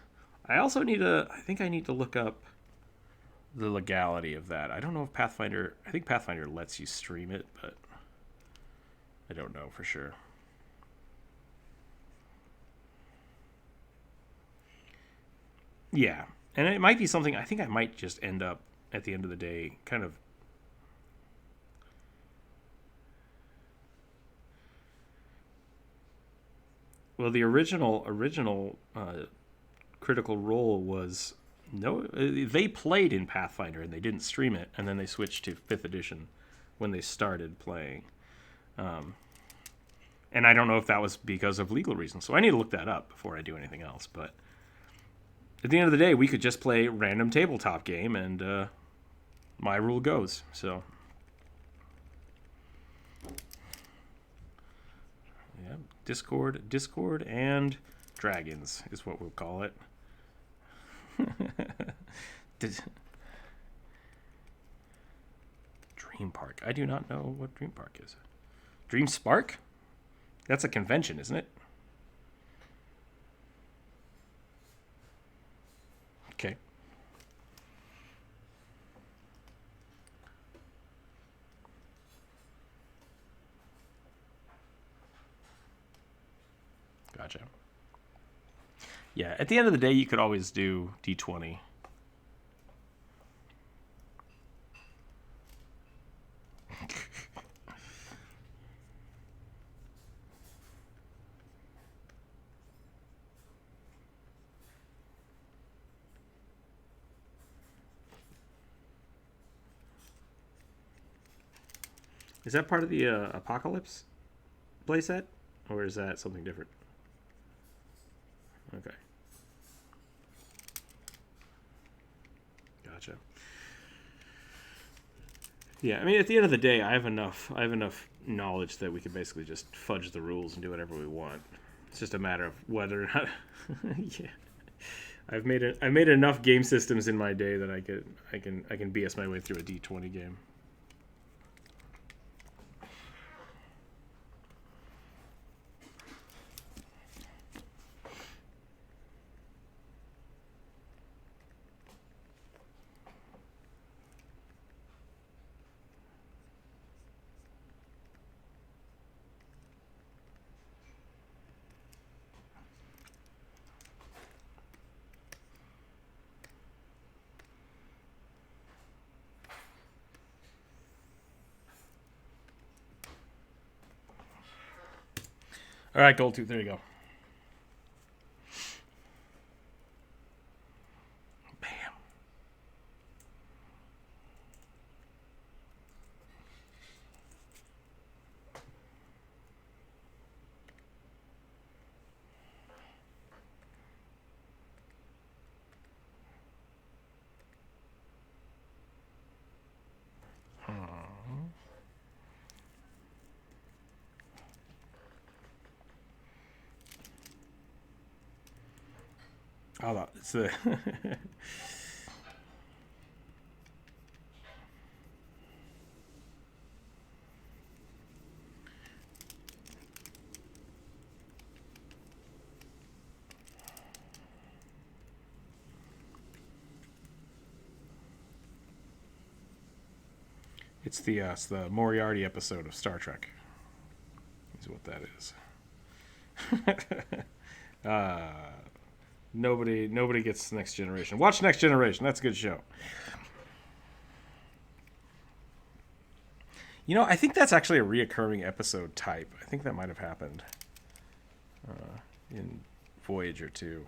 I think I need to look up the legality of that. I don't know if Pathfinder... I think Pathfinder lets you stream it, but I don't know for sure. Yeah, and it might be something... I think I might just end up, at the end of the day, kind of... Well, the original Critical Role was... No, they played in Pathfinder and they didn't stream it, and then they switched to 5th edition when they started playing. And I don't know if that was because of legal reasons, so I need to look that up before I do anything else. But at the end of the day, we could just play random tabletop game, and my rule goes. So, yeah, Discord, and dragons is what we'll call it. Dream Park. I do not know what Dream Park is. Dream Spark? That's a convention, isn't it? Okay. Gotcha. Yeah, at the end of the day, you could always do D20. Is that part of the Apocalypse playset? Or is that something different? Okay. Gotcha. Yeah, I mean, at the end of the day, I have enough knowledge that we could basically just fudge the rules and do whatever we want. It's just a matter of whether or not. Yeah, I've made enough game systems in my day that I can BS my way through a D20 game. All right, Goldtooth, there you go. Bam. Hold on. It's the it's the Moriarty episode of Star Trek. Is what that is. Nobody gets Next Generation. Watch Next Generation. That's a good show. You know, I think that's actually a reoccurring episode type. I think that might have happened in Voyager 2.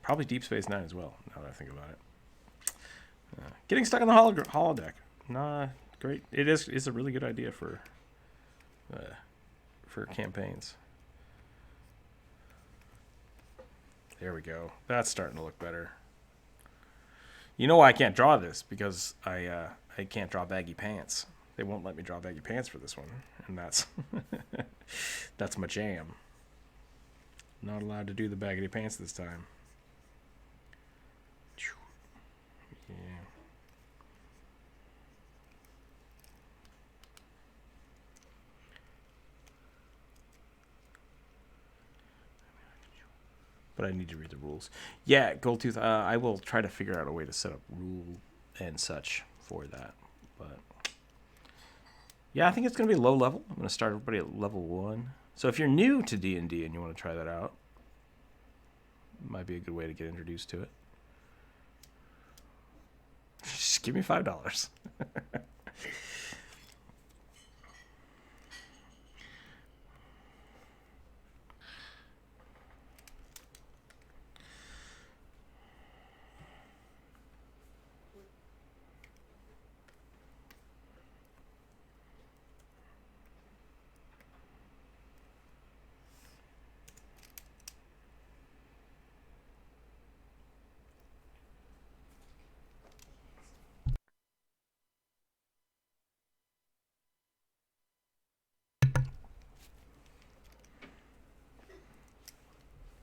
Probably Deep Space Nine as well, now that I think about it. Getting stuck on the holodeck. Nah, great. It's a really good idea for campaigns. There we go. That's starting to look better. You know why I can't draw this? Because I can't draw baggy pants. They won't let me draw baggy pants for this one, and that's that's my jam. Not allowed to do the baggy pants this time. Yeah. But I need to read the rules. Yeah, Goldtooth, I will try to figure out a way to set up rule and such for that. But yeah, I think it's going to be low level. I'm going to start everybody at level 1. So if you're new to D&D and you want to try that out, it might be a good way to get introduced to it. Just give me $5.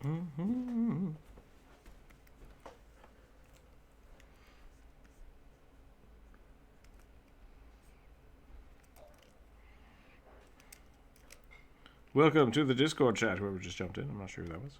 Mm-hmm. Welcome to the Discord chat, whoever just jumped in. I'm not sure who that was.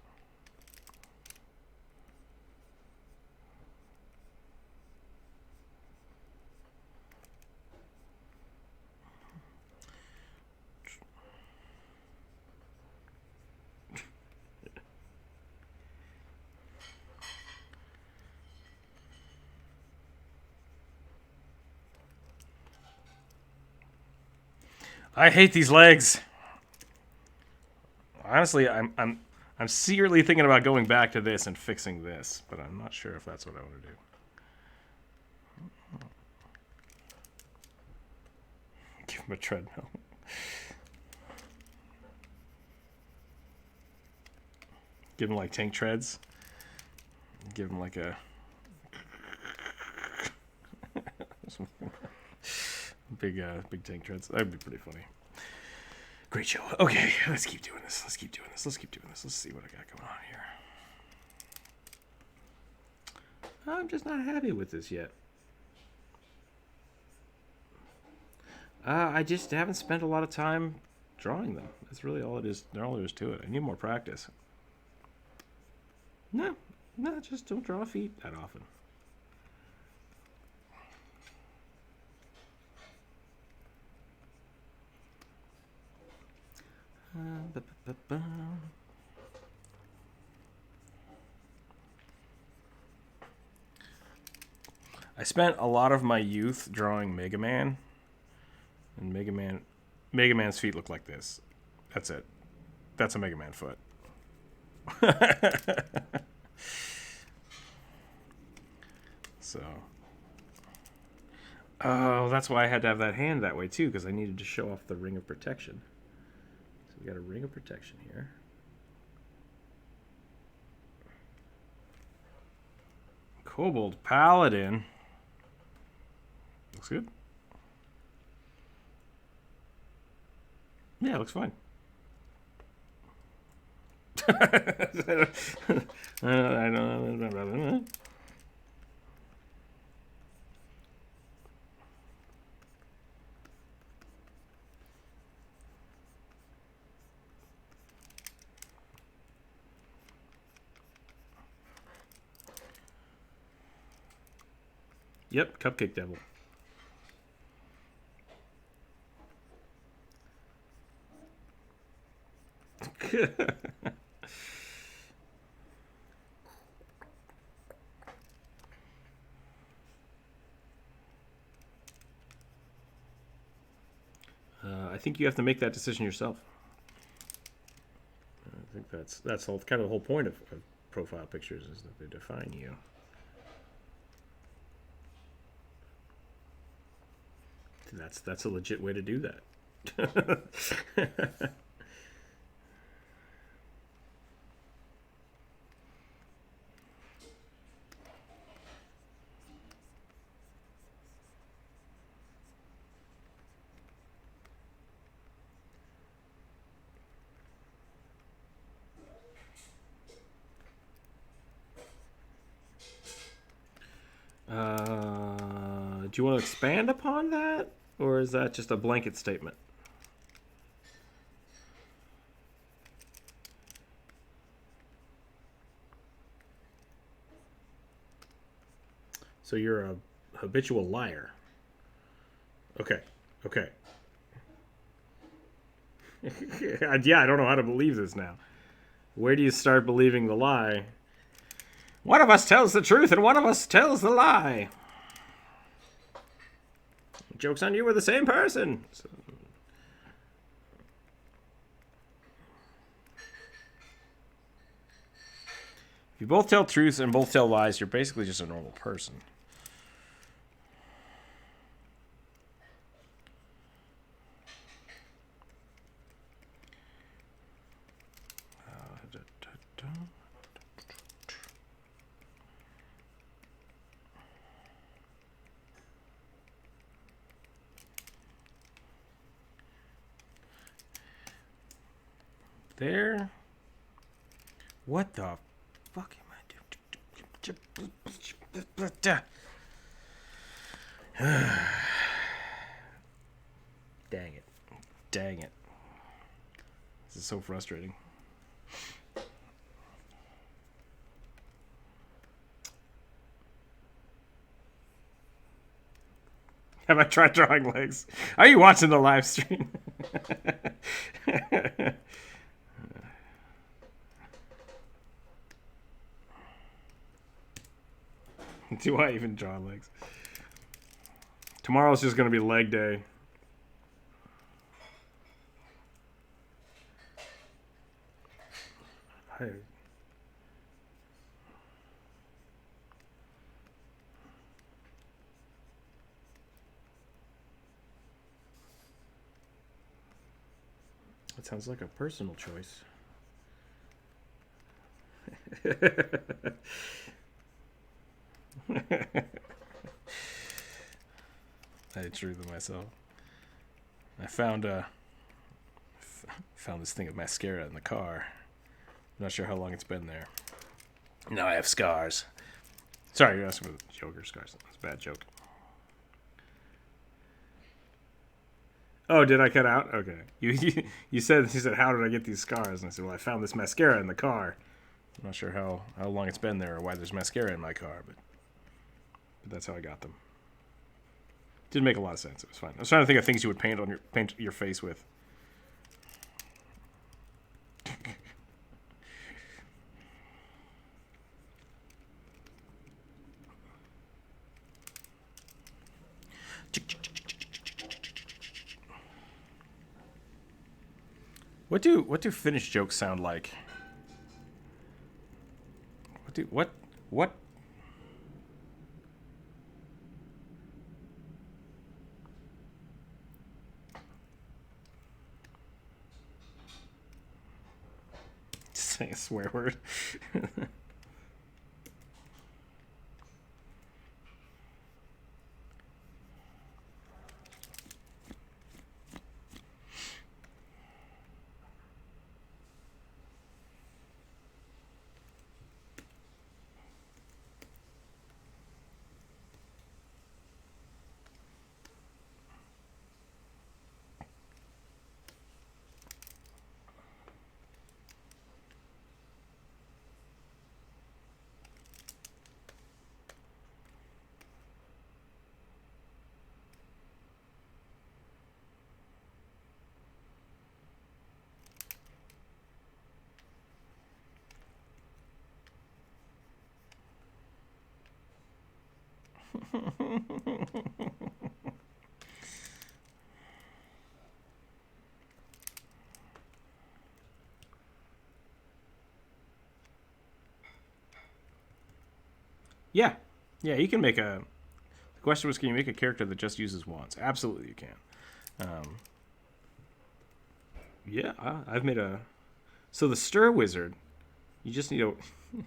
I hate these legs. Honestly, I'm secretly thinking about going back to this and fixing this, but I'm not sure if that's what I want to do. Give him a treadmill. Give him like tank treads. Give him like a big tank treads. That'd be pretty funny. Great show. Okay, let's keep doing this. Let's keep doing this. Let's see what I got going on here. I'm just not happy with this yet. I just haven't spent a lot of time drawing them. That's really all it is. All there is to it. I need more practice. No, just don't draw feet that often. I spent a lot of my youth drawing Mega Man, and Mega Man's feet look like this. That's it. That's a Mega Man foot. So, oh, that's why I had to have that hand that way too, because I needed to show off the ring of protection. So we got a ring of protection here. Kobold Paladin. Looks good. Yeah, it looks fine. I don't. Yep, Cupcake Devil. I think you have to make that decision yourself. I think that's kind of the whole point of profile pictures, is that they define you. That's a legit way to do that. Do you want to expand upon that, or is that just a blanket statement? So you're a habitual liar. Okay. Yeah, I don't know how to believe this now. Where do you start believing the lie? One of us tells the truth and one of us tells the lie. Joke's on you, we're the same person. So, if you both tell truths and both tell lies, you're basically just a normal person. There. What the fuck am I doing? Dang it. This is so frustrating. Have I tried drawing legs? Are you watching the live stream? Do I even draw legs? Tomorrow's just going to be leg day. That sounds like a personal choice. I drew them myself. I found this thing of mascara in the car. I'm not sure how long it's been there. Now I have scars. Sorry, you're asking for the Joker scars. That's a bad joke. Oh, did I cut out? Okay. You said how did I get these scars? And I said, well, I found this mascara in the car. I'm not sure how long it's been there or why there's mascara in my car, but that's how I got them. Didn't make a lot of sense. It was fine. I was trying to think of things you would paint your face with. What do finished jokes sound like? What? Say a swear word. Yeah. Yeah, you can make a... The question was, can you make a character that just uses wands? Absolutely you can. Yeah, I've made a... So the Stir Wizard, you just need a...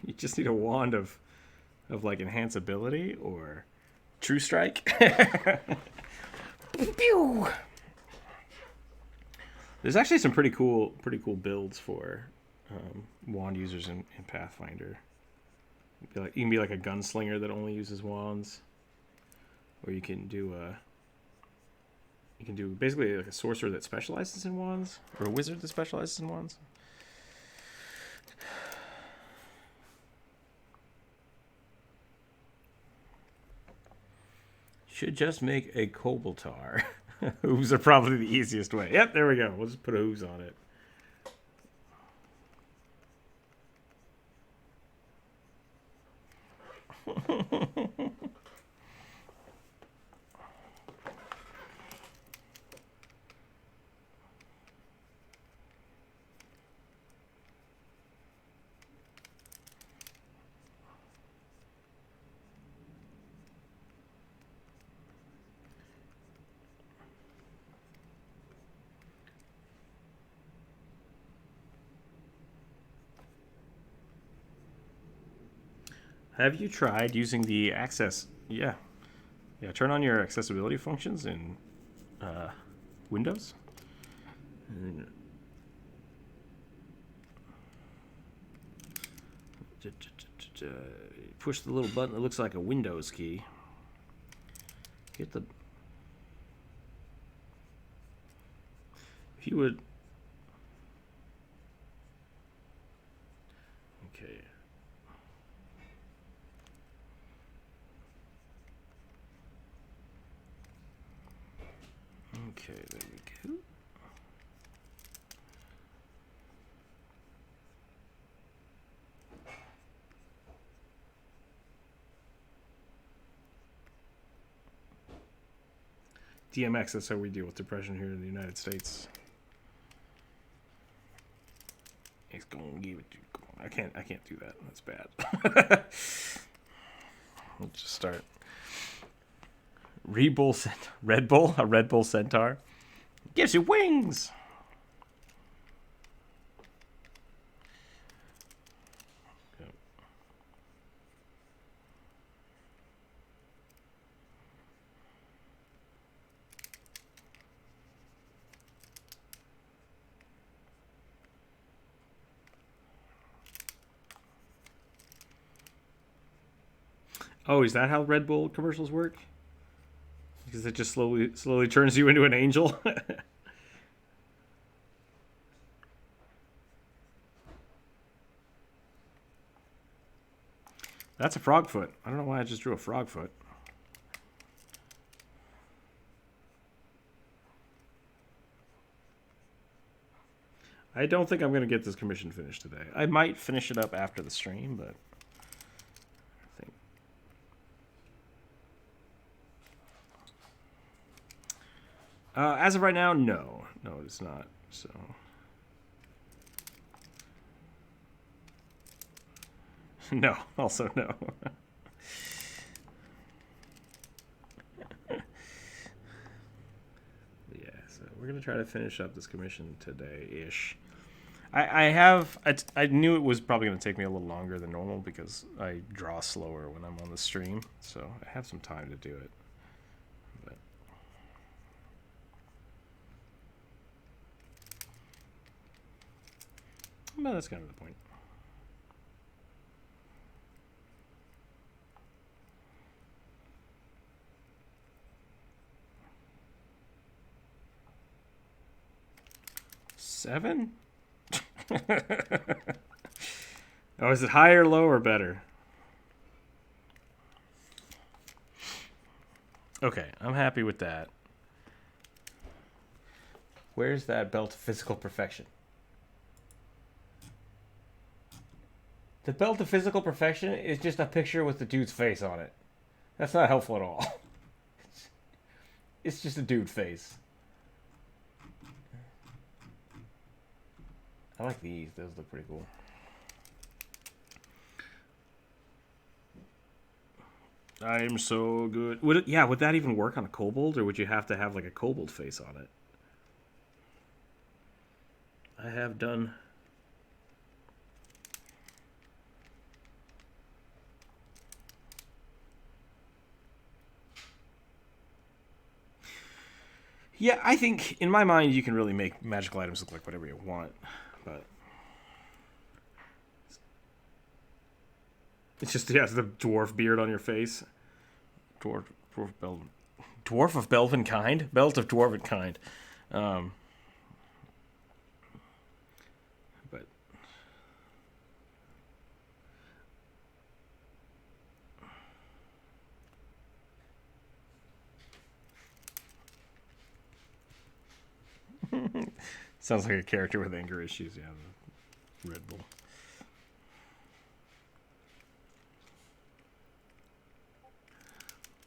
You just need a wand of like enhance ability or True Strike. Pew! There's actually some pretty cool builds for wand users in Pathfinder. You can be like a gunslinger that only uses wands, or you can do basically like a sorcerer that specializes in wands, or a wizard that specializes in wands. Should just make a Koboltar. Hooves are probably the easiest way. Yep, there we go. We'll just put hooves on it. Have you tried using the access? Yeah. Yeah, turn on your accessibility functions in Windows. Push the little button that looks like a Windows key. Get the... If you would... Okay. Okay, there we go. DMX, that's how we deal with depression here in the United States. He's gonna give it to you. I can't do that. That's bad. Let's just start. Red Bull, a Red Bull Centaur. Gives you wings. Oh, is that how Red Bull commercials work? Because it just slowly turns you into an angel. That's a frog foot. I don't know why I just drew a frog foot. I don't think I'm going to get this commission finished today. I might finish it up after the stream, but I think... as of right now, no. No, it's not. So... No, also no. Yeah, so we're going to try to finish up this commission today-ish. I knew it was probably going to take me a little longer than normal because I draw slower when I'm on the stream, so I have some time to do it. But that's kind of the point. Seven? Oh, is it higher, low, or better? Okay, I'm happy with that. Where's that belt of physical perfection? The belt of physical perfection is just a picture with the dude's face on it. That's not helpful at all. It's just a dude face. I like these. Those look pretty cool. I'm so good. Would that even work on a kobold, or would you have to have like a kobold face on it? I have done. Yeah, I think in my mind you can really make magical items look like whatever you want, but it's just the dwarf beard on your face. Dwarf belt. Dwarf of Belvin kind? Belt of Dwarven kind. But sounds like a character with anger issues. Yeah, the Red Bull.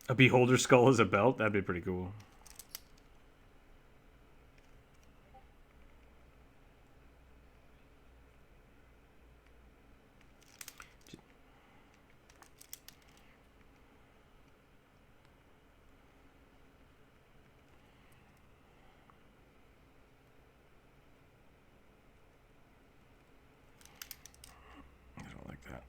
A beholder skull as a belt? That'd be pretty cool. I don't like that.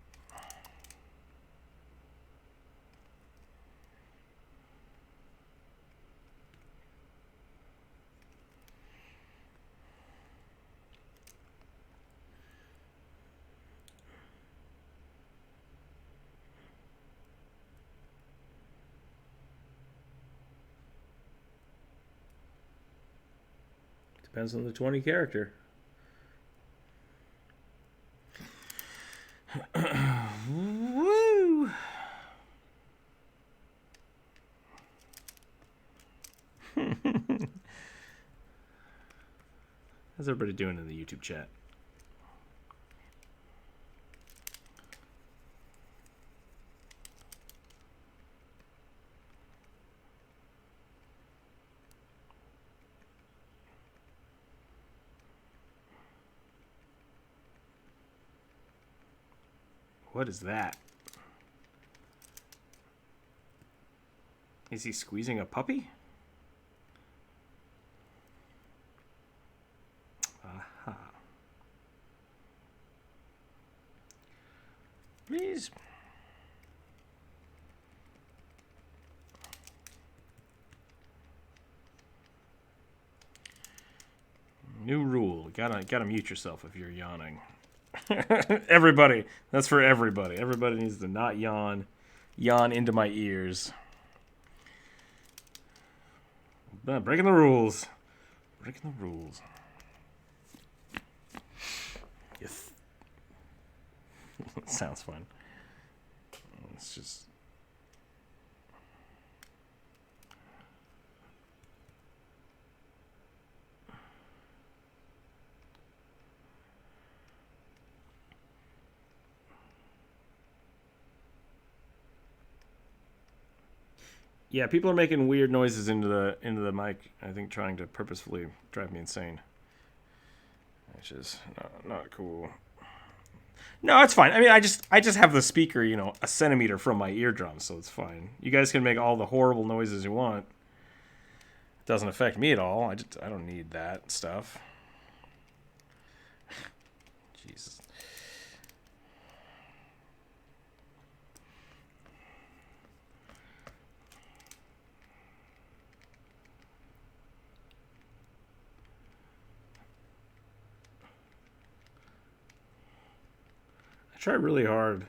Depends on the 20 character. Woo! How's everybody doing in the YouTube chat? What is that? Is he squeezing a puppy? Aha. Please. New rule. Gotta mute yourself if you're yawning. Everybody. That's for everybody. Everybody needs to not yawn. Yawn into my ears. Breaking the rules. Breaking the rules. Yes. Sounds fun. It's just... Yeah, people are making weird noises into the mic. I think trying to purposefully drive me insane, which is not cool. No, it's fine. I mean, I just have the speaker, a centimeter from my eardrum, so it's fine. You guys can make all the horrible noises you want. It doesn't affect me at all. I don't need that stuff. Jesus. I try really hard.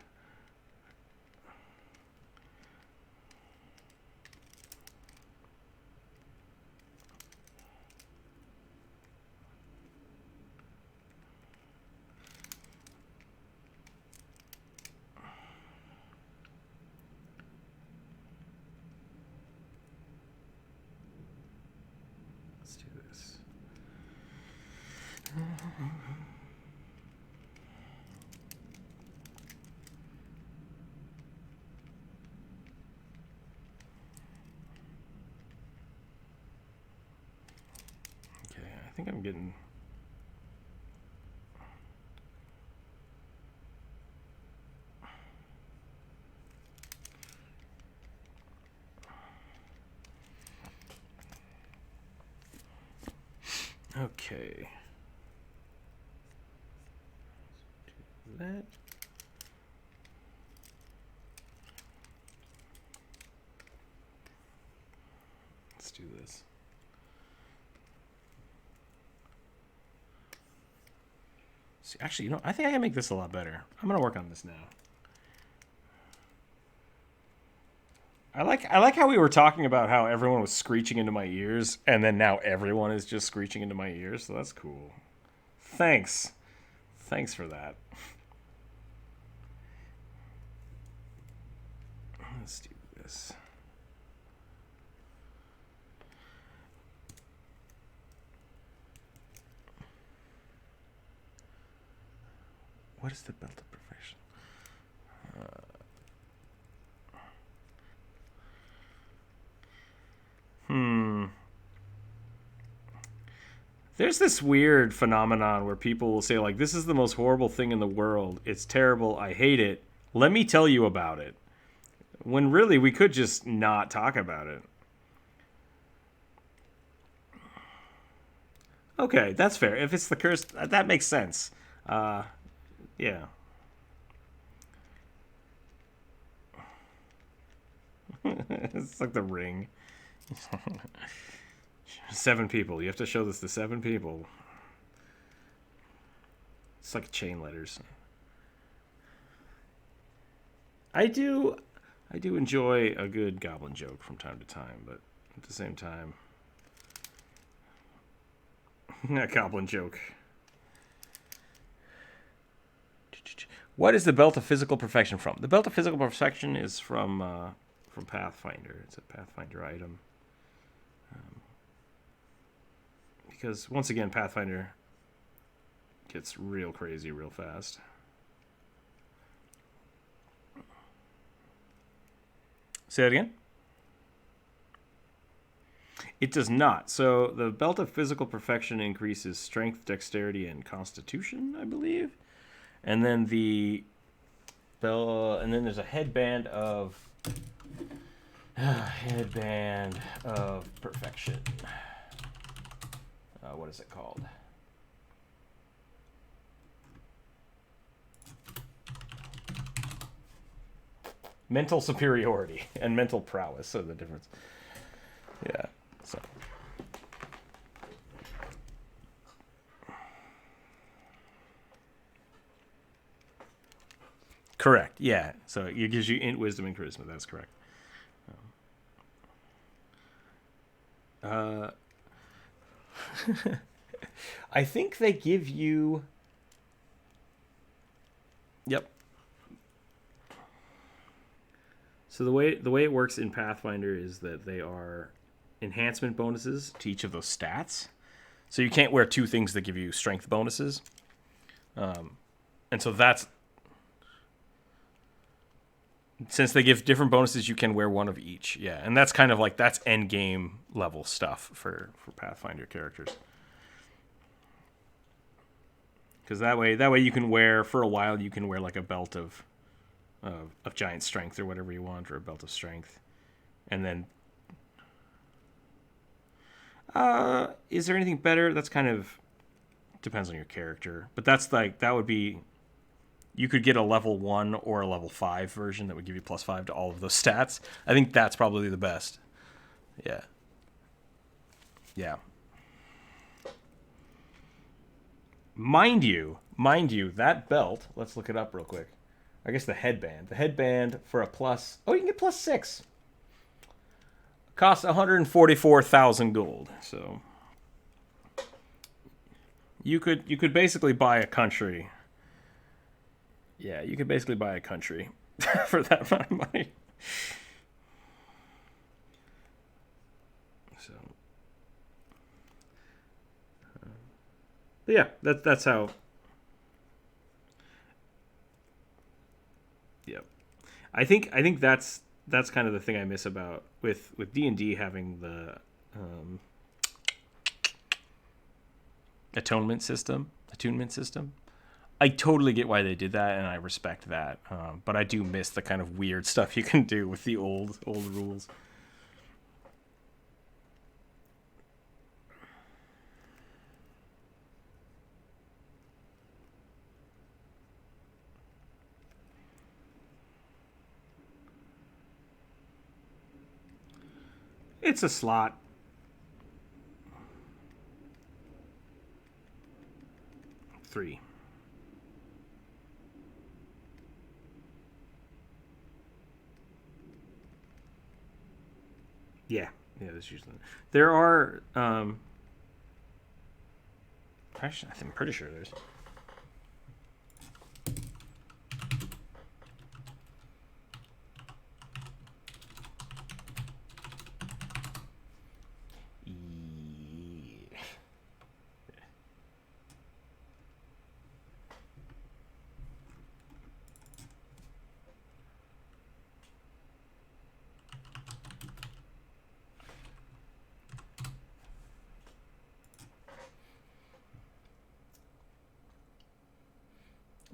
Let's do this. getting... Okay. Do that. Let's do this. See, actually, I think I can make this a lot better. I'm gonna work on this now. I like how we were talking about how everyone was screeching into my ears, and then now everyone is just screeching into my ears, so that's cool. Thanks. Thanks for that. Let's do this. What is the belt of perfection? There's this weird phenomenon where people will say, like, this is the most horrible thing in the world. It's terrible. I hate it. Let me tell you about it. When really we could just not talk about it. Okay, that's fair. If it's the curse, that makes sense. Yeah. It's like the Ring. 7 people. You have to show this to 7 people. It's like chain letters. I do enjoy a good goblin joke from time to time, but at the same time, a goblin joke. What is the Belt of Physical Perfection from? The Belt of Physical Perfection is from Pathfinder. It's a Pathfinder item. Because, once again, Pathfinder gets real crazy real fast. Say that again? It does not. So, the Belt of Physical Perfection increases strength, dexterity, and constitution, I believe. And then and then there's a headband of perfection. What is it called? Mental superiority and mental prowess are the difference. Yeah. So. Correct. Yeah. So it gives you wisdom and charisma. That's correct. I think they give you... Yep. So the way it works in Pathfinder is that they are enhancement bonuses to each of those stats. So you can't wear 2 things that give you strength bonuses. And so that's... Since they give different bonuses, you can wear 1 of each. Yeah, and that's kind of like, that's end game level stuff for Pathfinder characters. Because that way you can wear, for a while, you can wear like a belt of giant strength or whatever you want, or a belt of strength. And then... is there anything better? That's kind of... depends on your character. But that's like, that would be... You could get a level 1 or a level 5 version that would give you +5 to all of those stats. I think that's probably the best. Yeah. Yeah. Mind you, that belt, let's look it up real quick. I guess the headband for a plus... Oh, you can get +6. Costs 144,000 gold. So you could basically buy a country. Yeah, you could basically buy a country for that amount of money. So, yeah, that's how. Yeah, I think that's kind of the thing I miss about with D&D having the attunement system. I totally get why they did that, and I respect that. But I do miss the kind of weird stuff you can do with the old rules. It's a slot. Three. Yeah, that's usually. There are. Actually, I'm pretty sure there's.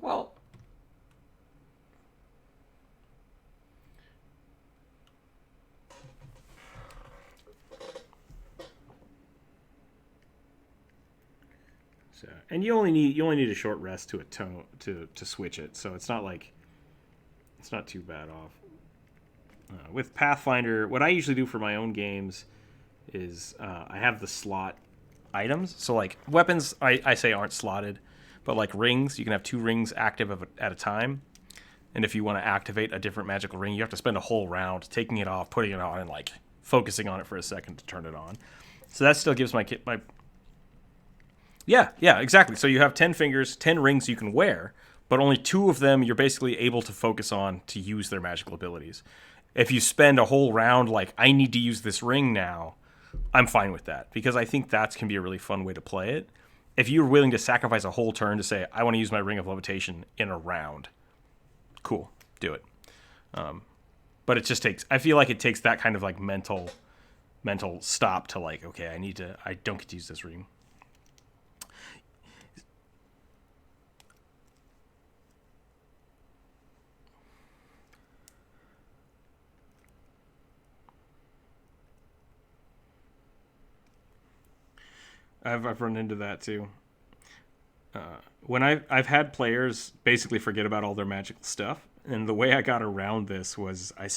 Well, so, and you only need a short rest to atone to switch it, so it's not too bad off. With Pathfinder, what I usually do for my own games is I have the slot items. So like weapons, I say aren't slotted, but like rings, you can have 2 rings active at a time. And if you want to activate a different magical ring, you have to spend a whole round taking it off, putting it on, and like focusing on it for a second to turn it on. So that still gives my kit my. Yeah, exactly. So you have 10 fingers, 10 rings you can wear, but only 2 of them you're basically able to focus on to use their magical abilities. If you spend a whole round like, I need to use this ring now, I'm fine with that, because I think that can be a really fun way to play it. If you're willing to sacrifice a whole turn to say, I want to use my Ring of Levitation in a round, cool, do it. But it just takes, I feel like it takes that kind of like mental stop to like, okay, I don't get to use this ring. I've run into that too. When I've had players basically forget about all their magical stuff, and the way I got around this was I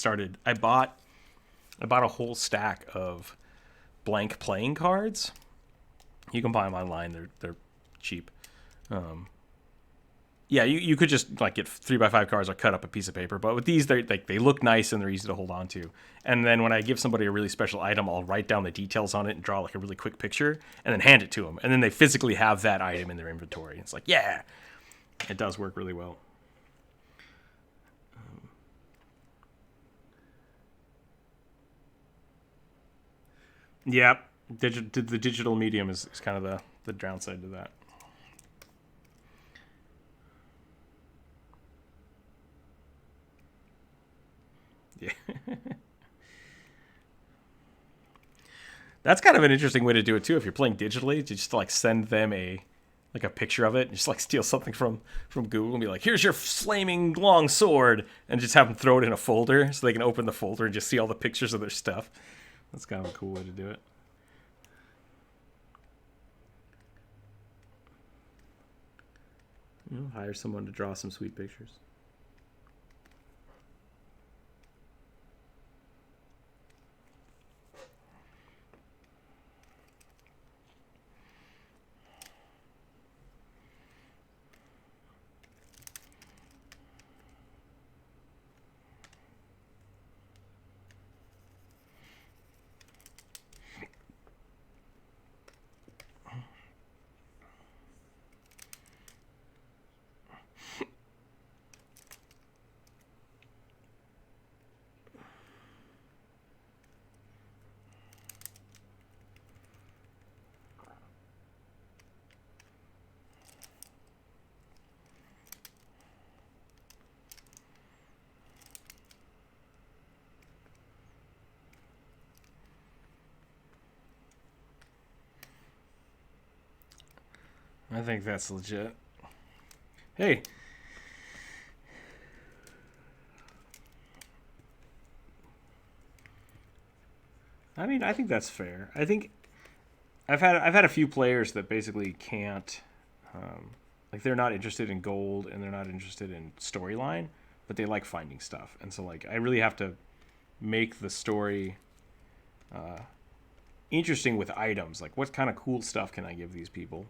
bought a whole stack of blank playing cards. You can buy them online; they're cheap. Yeah, you could just like get 3x5 cards or cut up a piece of paper, but with these they look nice and they're easy to hold on to. And then when I give somebody a really special item, I'll write down the details on it and draw like a really quick picture and then hand it to them, and then they physically have that item in their inventory. It's like, yeah, it does work really well. Yeah, the digital medium is kind of the downside to that. Yeah. That's kind of an interesting way to do it too. If you're playing digitally, to just like send them a picture of it, and just like steal something from Google and be like, "Here's your flaming long sword," and just have them throw it in a folder so they can open the folder and just see all the pictures of their stuff. That's kind of a cool way to do it. Hire someone to draw some sweet pictures. I think that's legit. Hey. I mean, I think that's fair. I think I've had a few players that basically can't, like they're not interested in gold and they're not interested in storyline, but they like finding stuff. And so like I really have to make the story interesting with items. Like what kind of cool stuff can I give these people?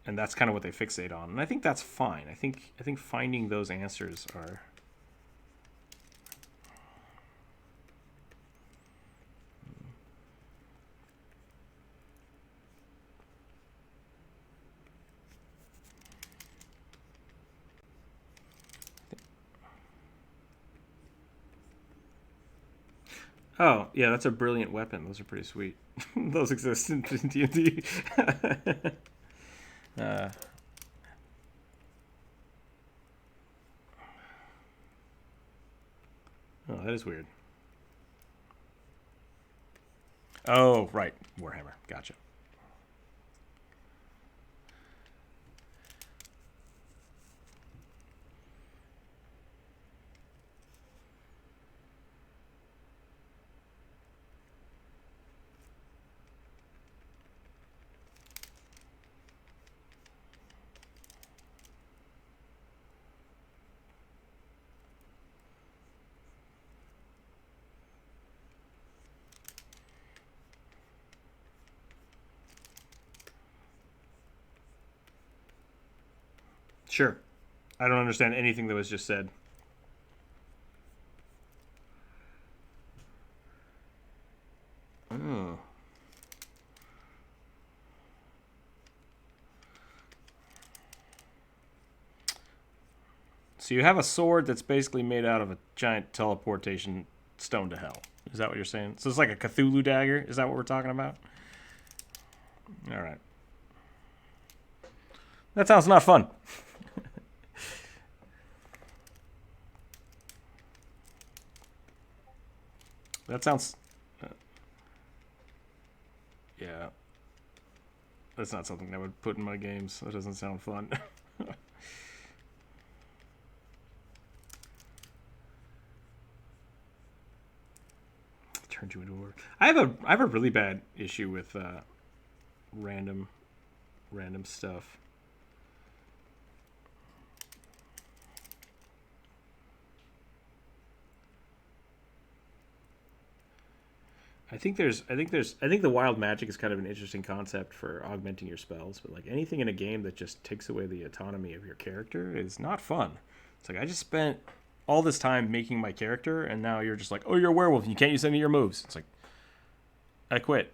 And that's kind of what they fixate on. And I think that's fine. I think finding those answers are. Oh, yeah, that's a brilliant weapon. Those are pretty sweet. Those exist in D&D. uh, oh, that is weird. Oh, right. Warhammer. Gotcha. Sure. I don't understand anything that was just said. Oh. So you have a sword that's basically made out of a giant teleportation stone to hell. Is that what you're saying? So it's like a Cthulhu dagger? Is that what we're talking about? All right. That sounds not fun. That sounds... yeah. That's not something I would put in my games. That doesn't sound fun. Turned you into a... I have a really bad issue with random stuff. I think the wild magic is kind of an interesting concept for augmenting your spells, but like anything in a game that just takes away the autonomy of your character is not fun. It's like I just spent all this time making my character, and now you're just like, oh, you're a werewolf, and you can't use any of your moves. It's like I quit.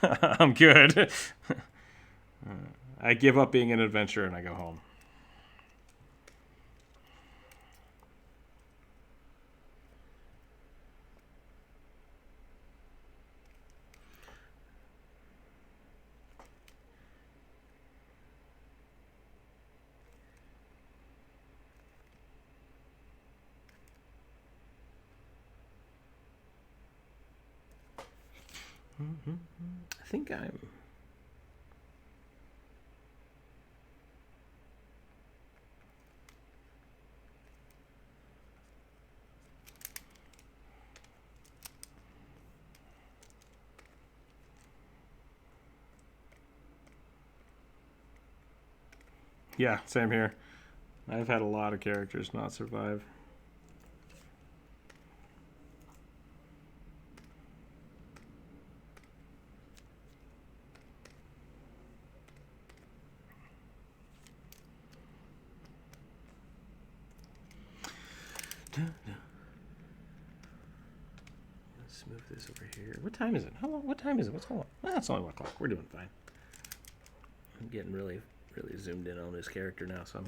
I'm good. I give up being an adventurer and I go home. I think I'm... Yeah, same here. I've had a lot of characters not survive. Let's move this over here. What time is it? How long? What time is it? What's going on? It's only 1 o'clock. We're doing fine. I'm getting really zoomed in on this character now, so I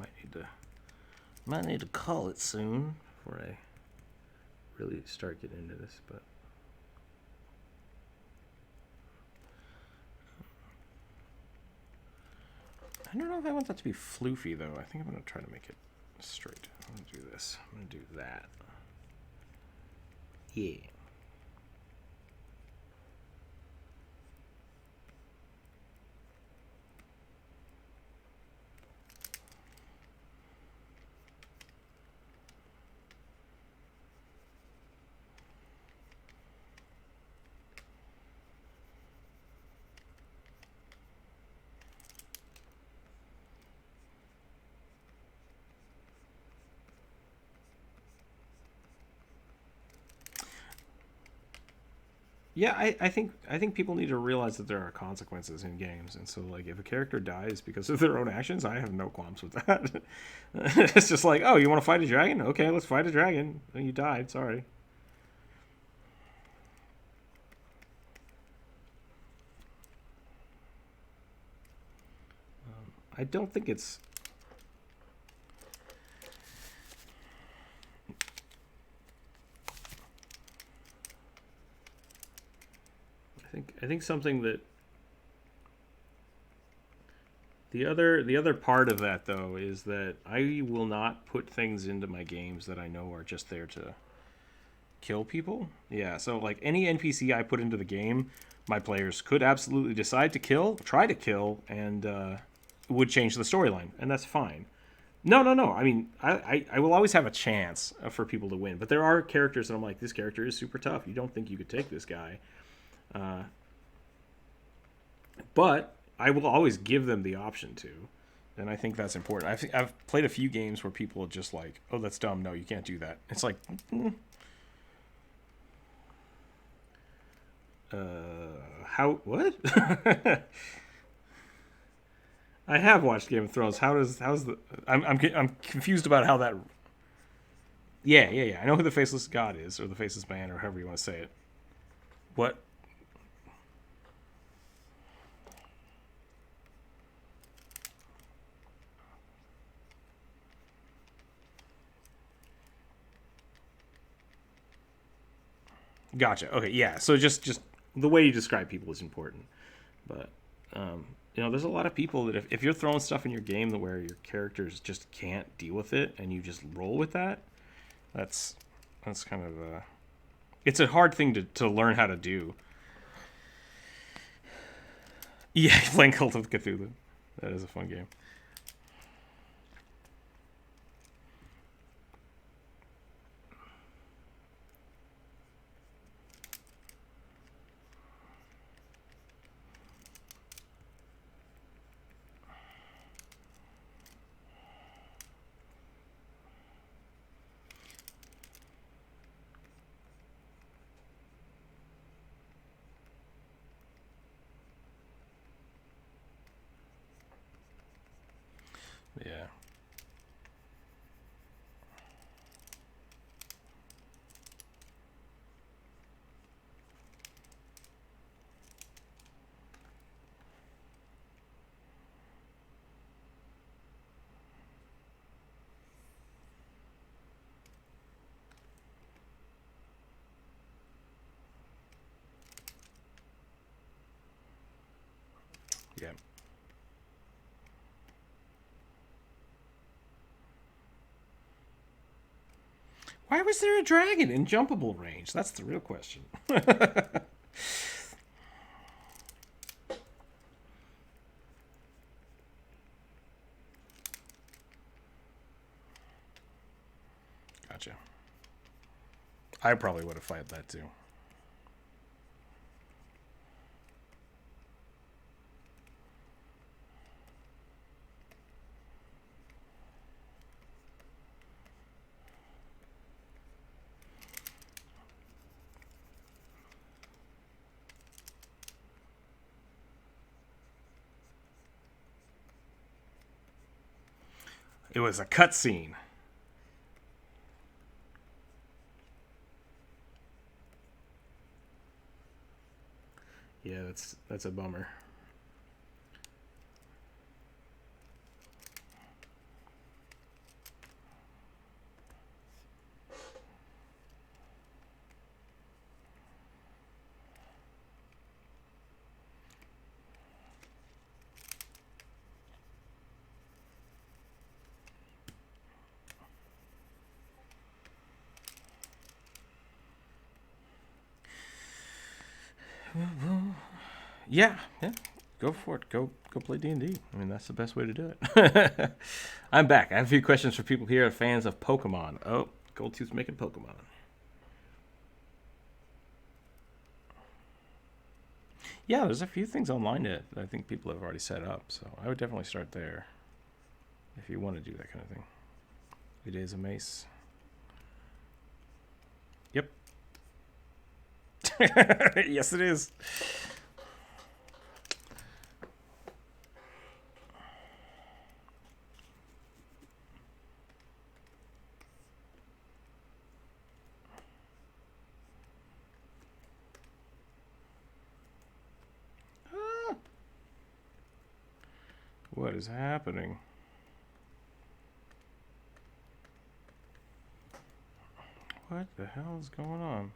might need to call it soon before I really start getting into this. But I don't know if I want that to be floofy though. I think I'm gonna try to make it straight. I'm gonna do this. I'm gonna do that. Yeah. Yeah, I think people need to realize that there are consequences in games, and so like if a character dies because of their own actions, I have no qualms with that. It's just like, oh, you want to fight a dragon? Okay, let's fight a dragon. Oh, you died. Sorry. I don't think it's. I think something that the other part of that though is that I will not put things into my games that I know are just there to kill people. Yeah, so like any NPC I put into the game, my players could absolutely decide to kill, try to kill, and would change the storyline, and that's fine. No, no, no. I mean, I will always have a chance for people to win, but there are characters that I'm like, this character is super tough. You don't think you could take this guy, but I will always give them the option to, and I think that's important. I've played a few games where people are just like, oh, that's dumb. No, you can't do that. It's like, how what? I have watched Game of Thrones. How's the? I'm confused about how that. Yeah, yeah, yeah. I know who the faceless god is, or the faceless man, or however you want to say it. What? Gotcha. Okay, yeah. So just the way you describe people is important, but there's a lot of people that if you're throwing stuff in your game where your characters just can't deal with it, and you just roll with that, that's that's kind of it's a hard thing to learn how to do. Yeah, playing Cult of Cthulhu, that is a fun game. Yeah, yeah. Why was there a dragon in jumpable range? That's the real question. Gotcha. I probably would have fight that too. It was a cutscene. Yeah, that's a bummer. Yeah, yeah. Go for it. Go play D&D. I mean, that's the best way to do it. I'm back. I have a few questions for people here, fans of Pokemon. Oh, Goldtooth's making Pokemon. Yeah, there's a few things online that I think people have already set up, so I would definitely start there if you want to do that kind of thing. It is a mace. Yep. Yes, it is. What is happening? What the hell is going on?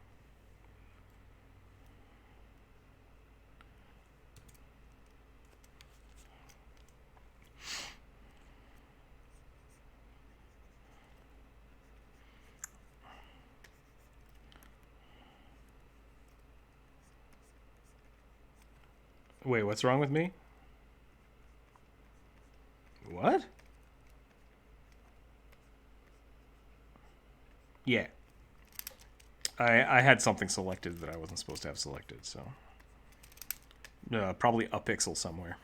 Wait, what's wrong with me? What? Yeah. I had something selected that I wasn't supposed to have selected, so. Probably a pixel somewhere.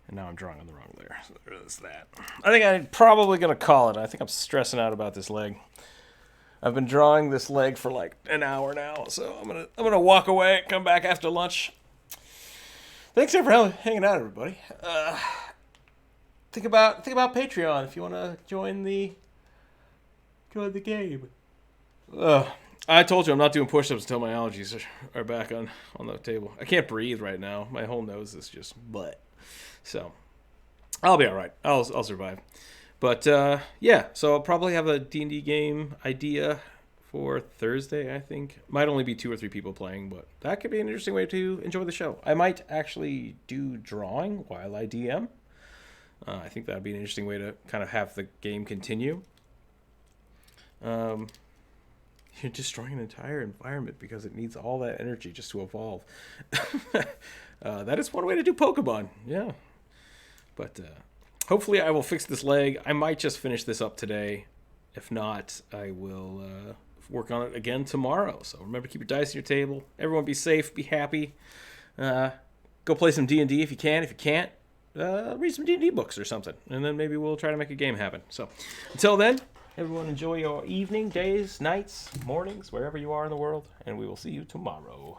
And now I'm drawing on the wrong layer. So there's that. I think I'm probably going to call it. I think I'm stressing out about this leg. I've been drawing this leg for like an hour now, so I'm gonna walk away, come back after lunch. Thanks for hanging out, everybody. Think about Patreon if you want to join the game. I told you I'm not doing push-ups until my allergies are back on the table. I can't breathe right now. My whole nose is just butt. So I'll be all right. I'll survive. But yeah, so I'll probably have a D&D game idea for Thursday, I think. Might only be 2 or 3 people playing, but that could be an interesting way to enjoy the show. I might actually do drawing while I DM. I think that would be an interesting way to kind of have the game continue. You're destroying an entire environment because it needs all that energy just to evolve. That is one way to do Pokemon, yeah. But hopefully I will fix this leg. I might just finish this up today. If not, I will work on it again tomorrow. So remember to keep your dice on your table. Everyone be safe, be happy. Go play some D&D if you can. If you can't, read some D&D books or something. And then maybe we'll try to make a game happen. So until then, everyone enjoy your evening, days, nights, mornings, wherever you are in the world. And we will see you tomorrow.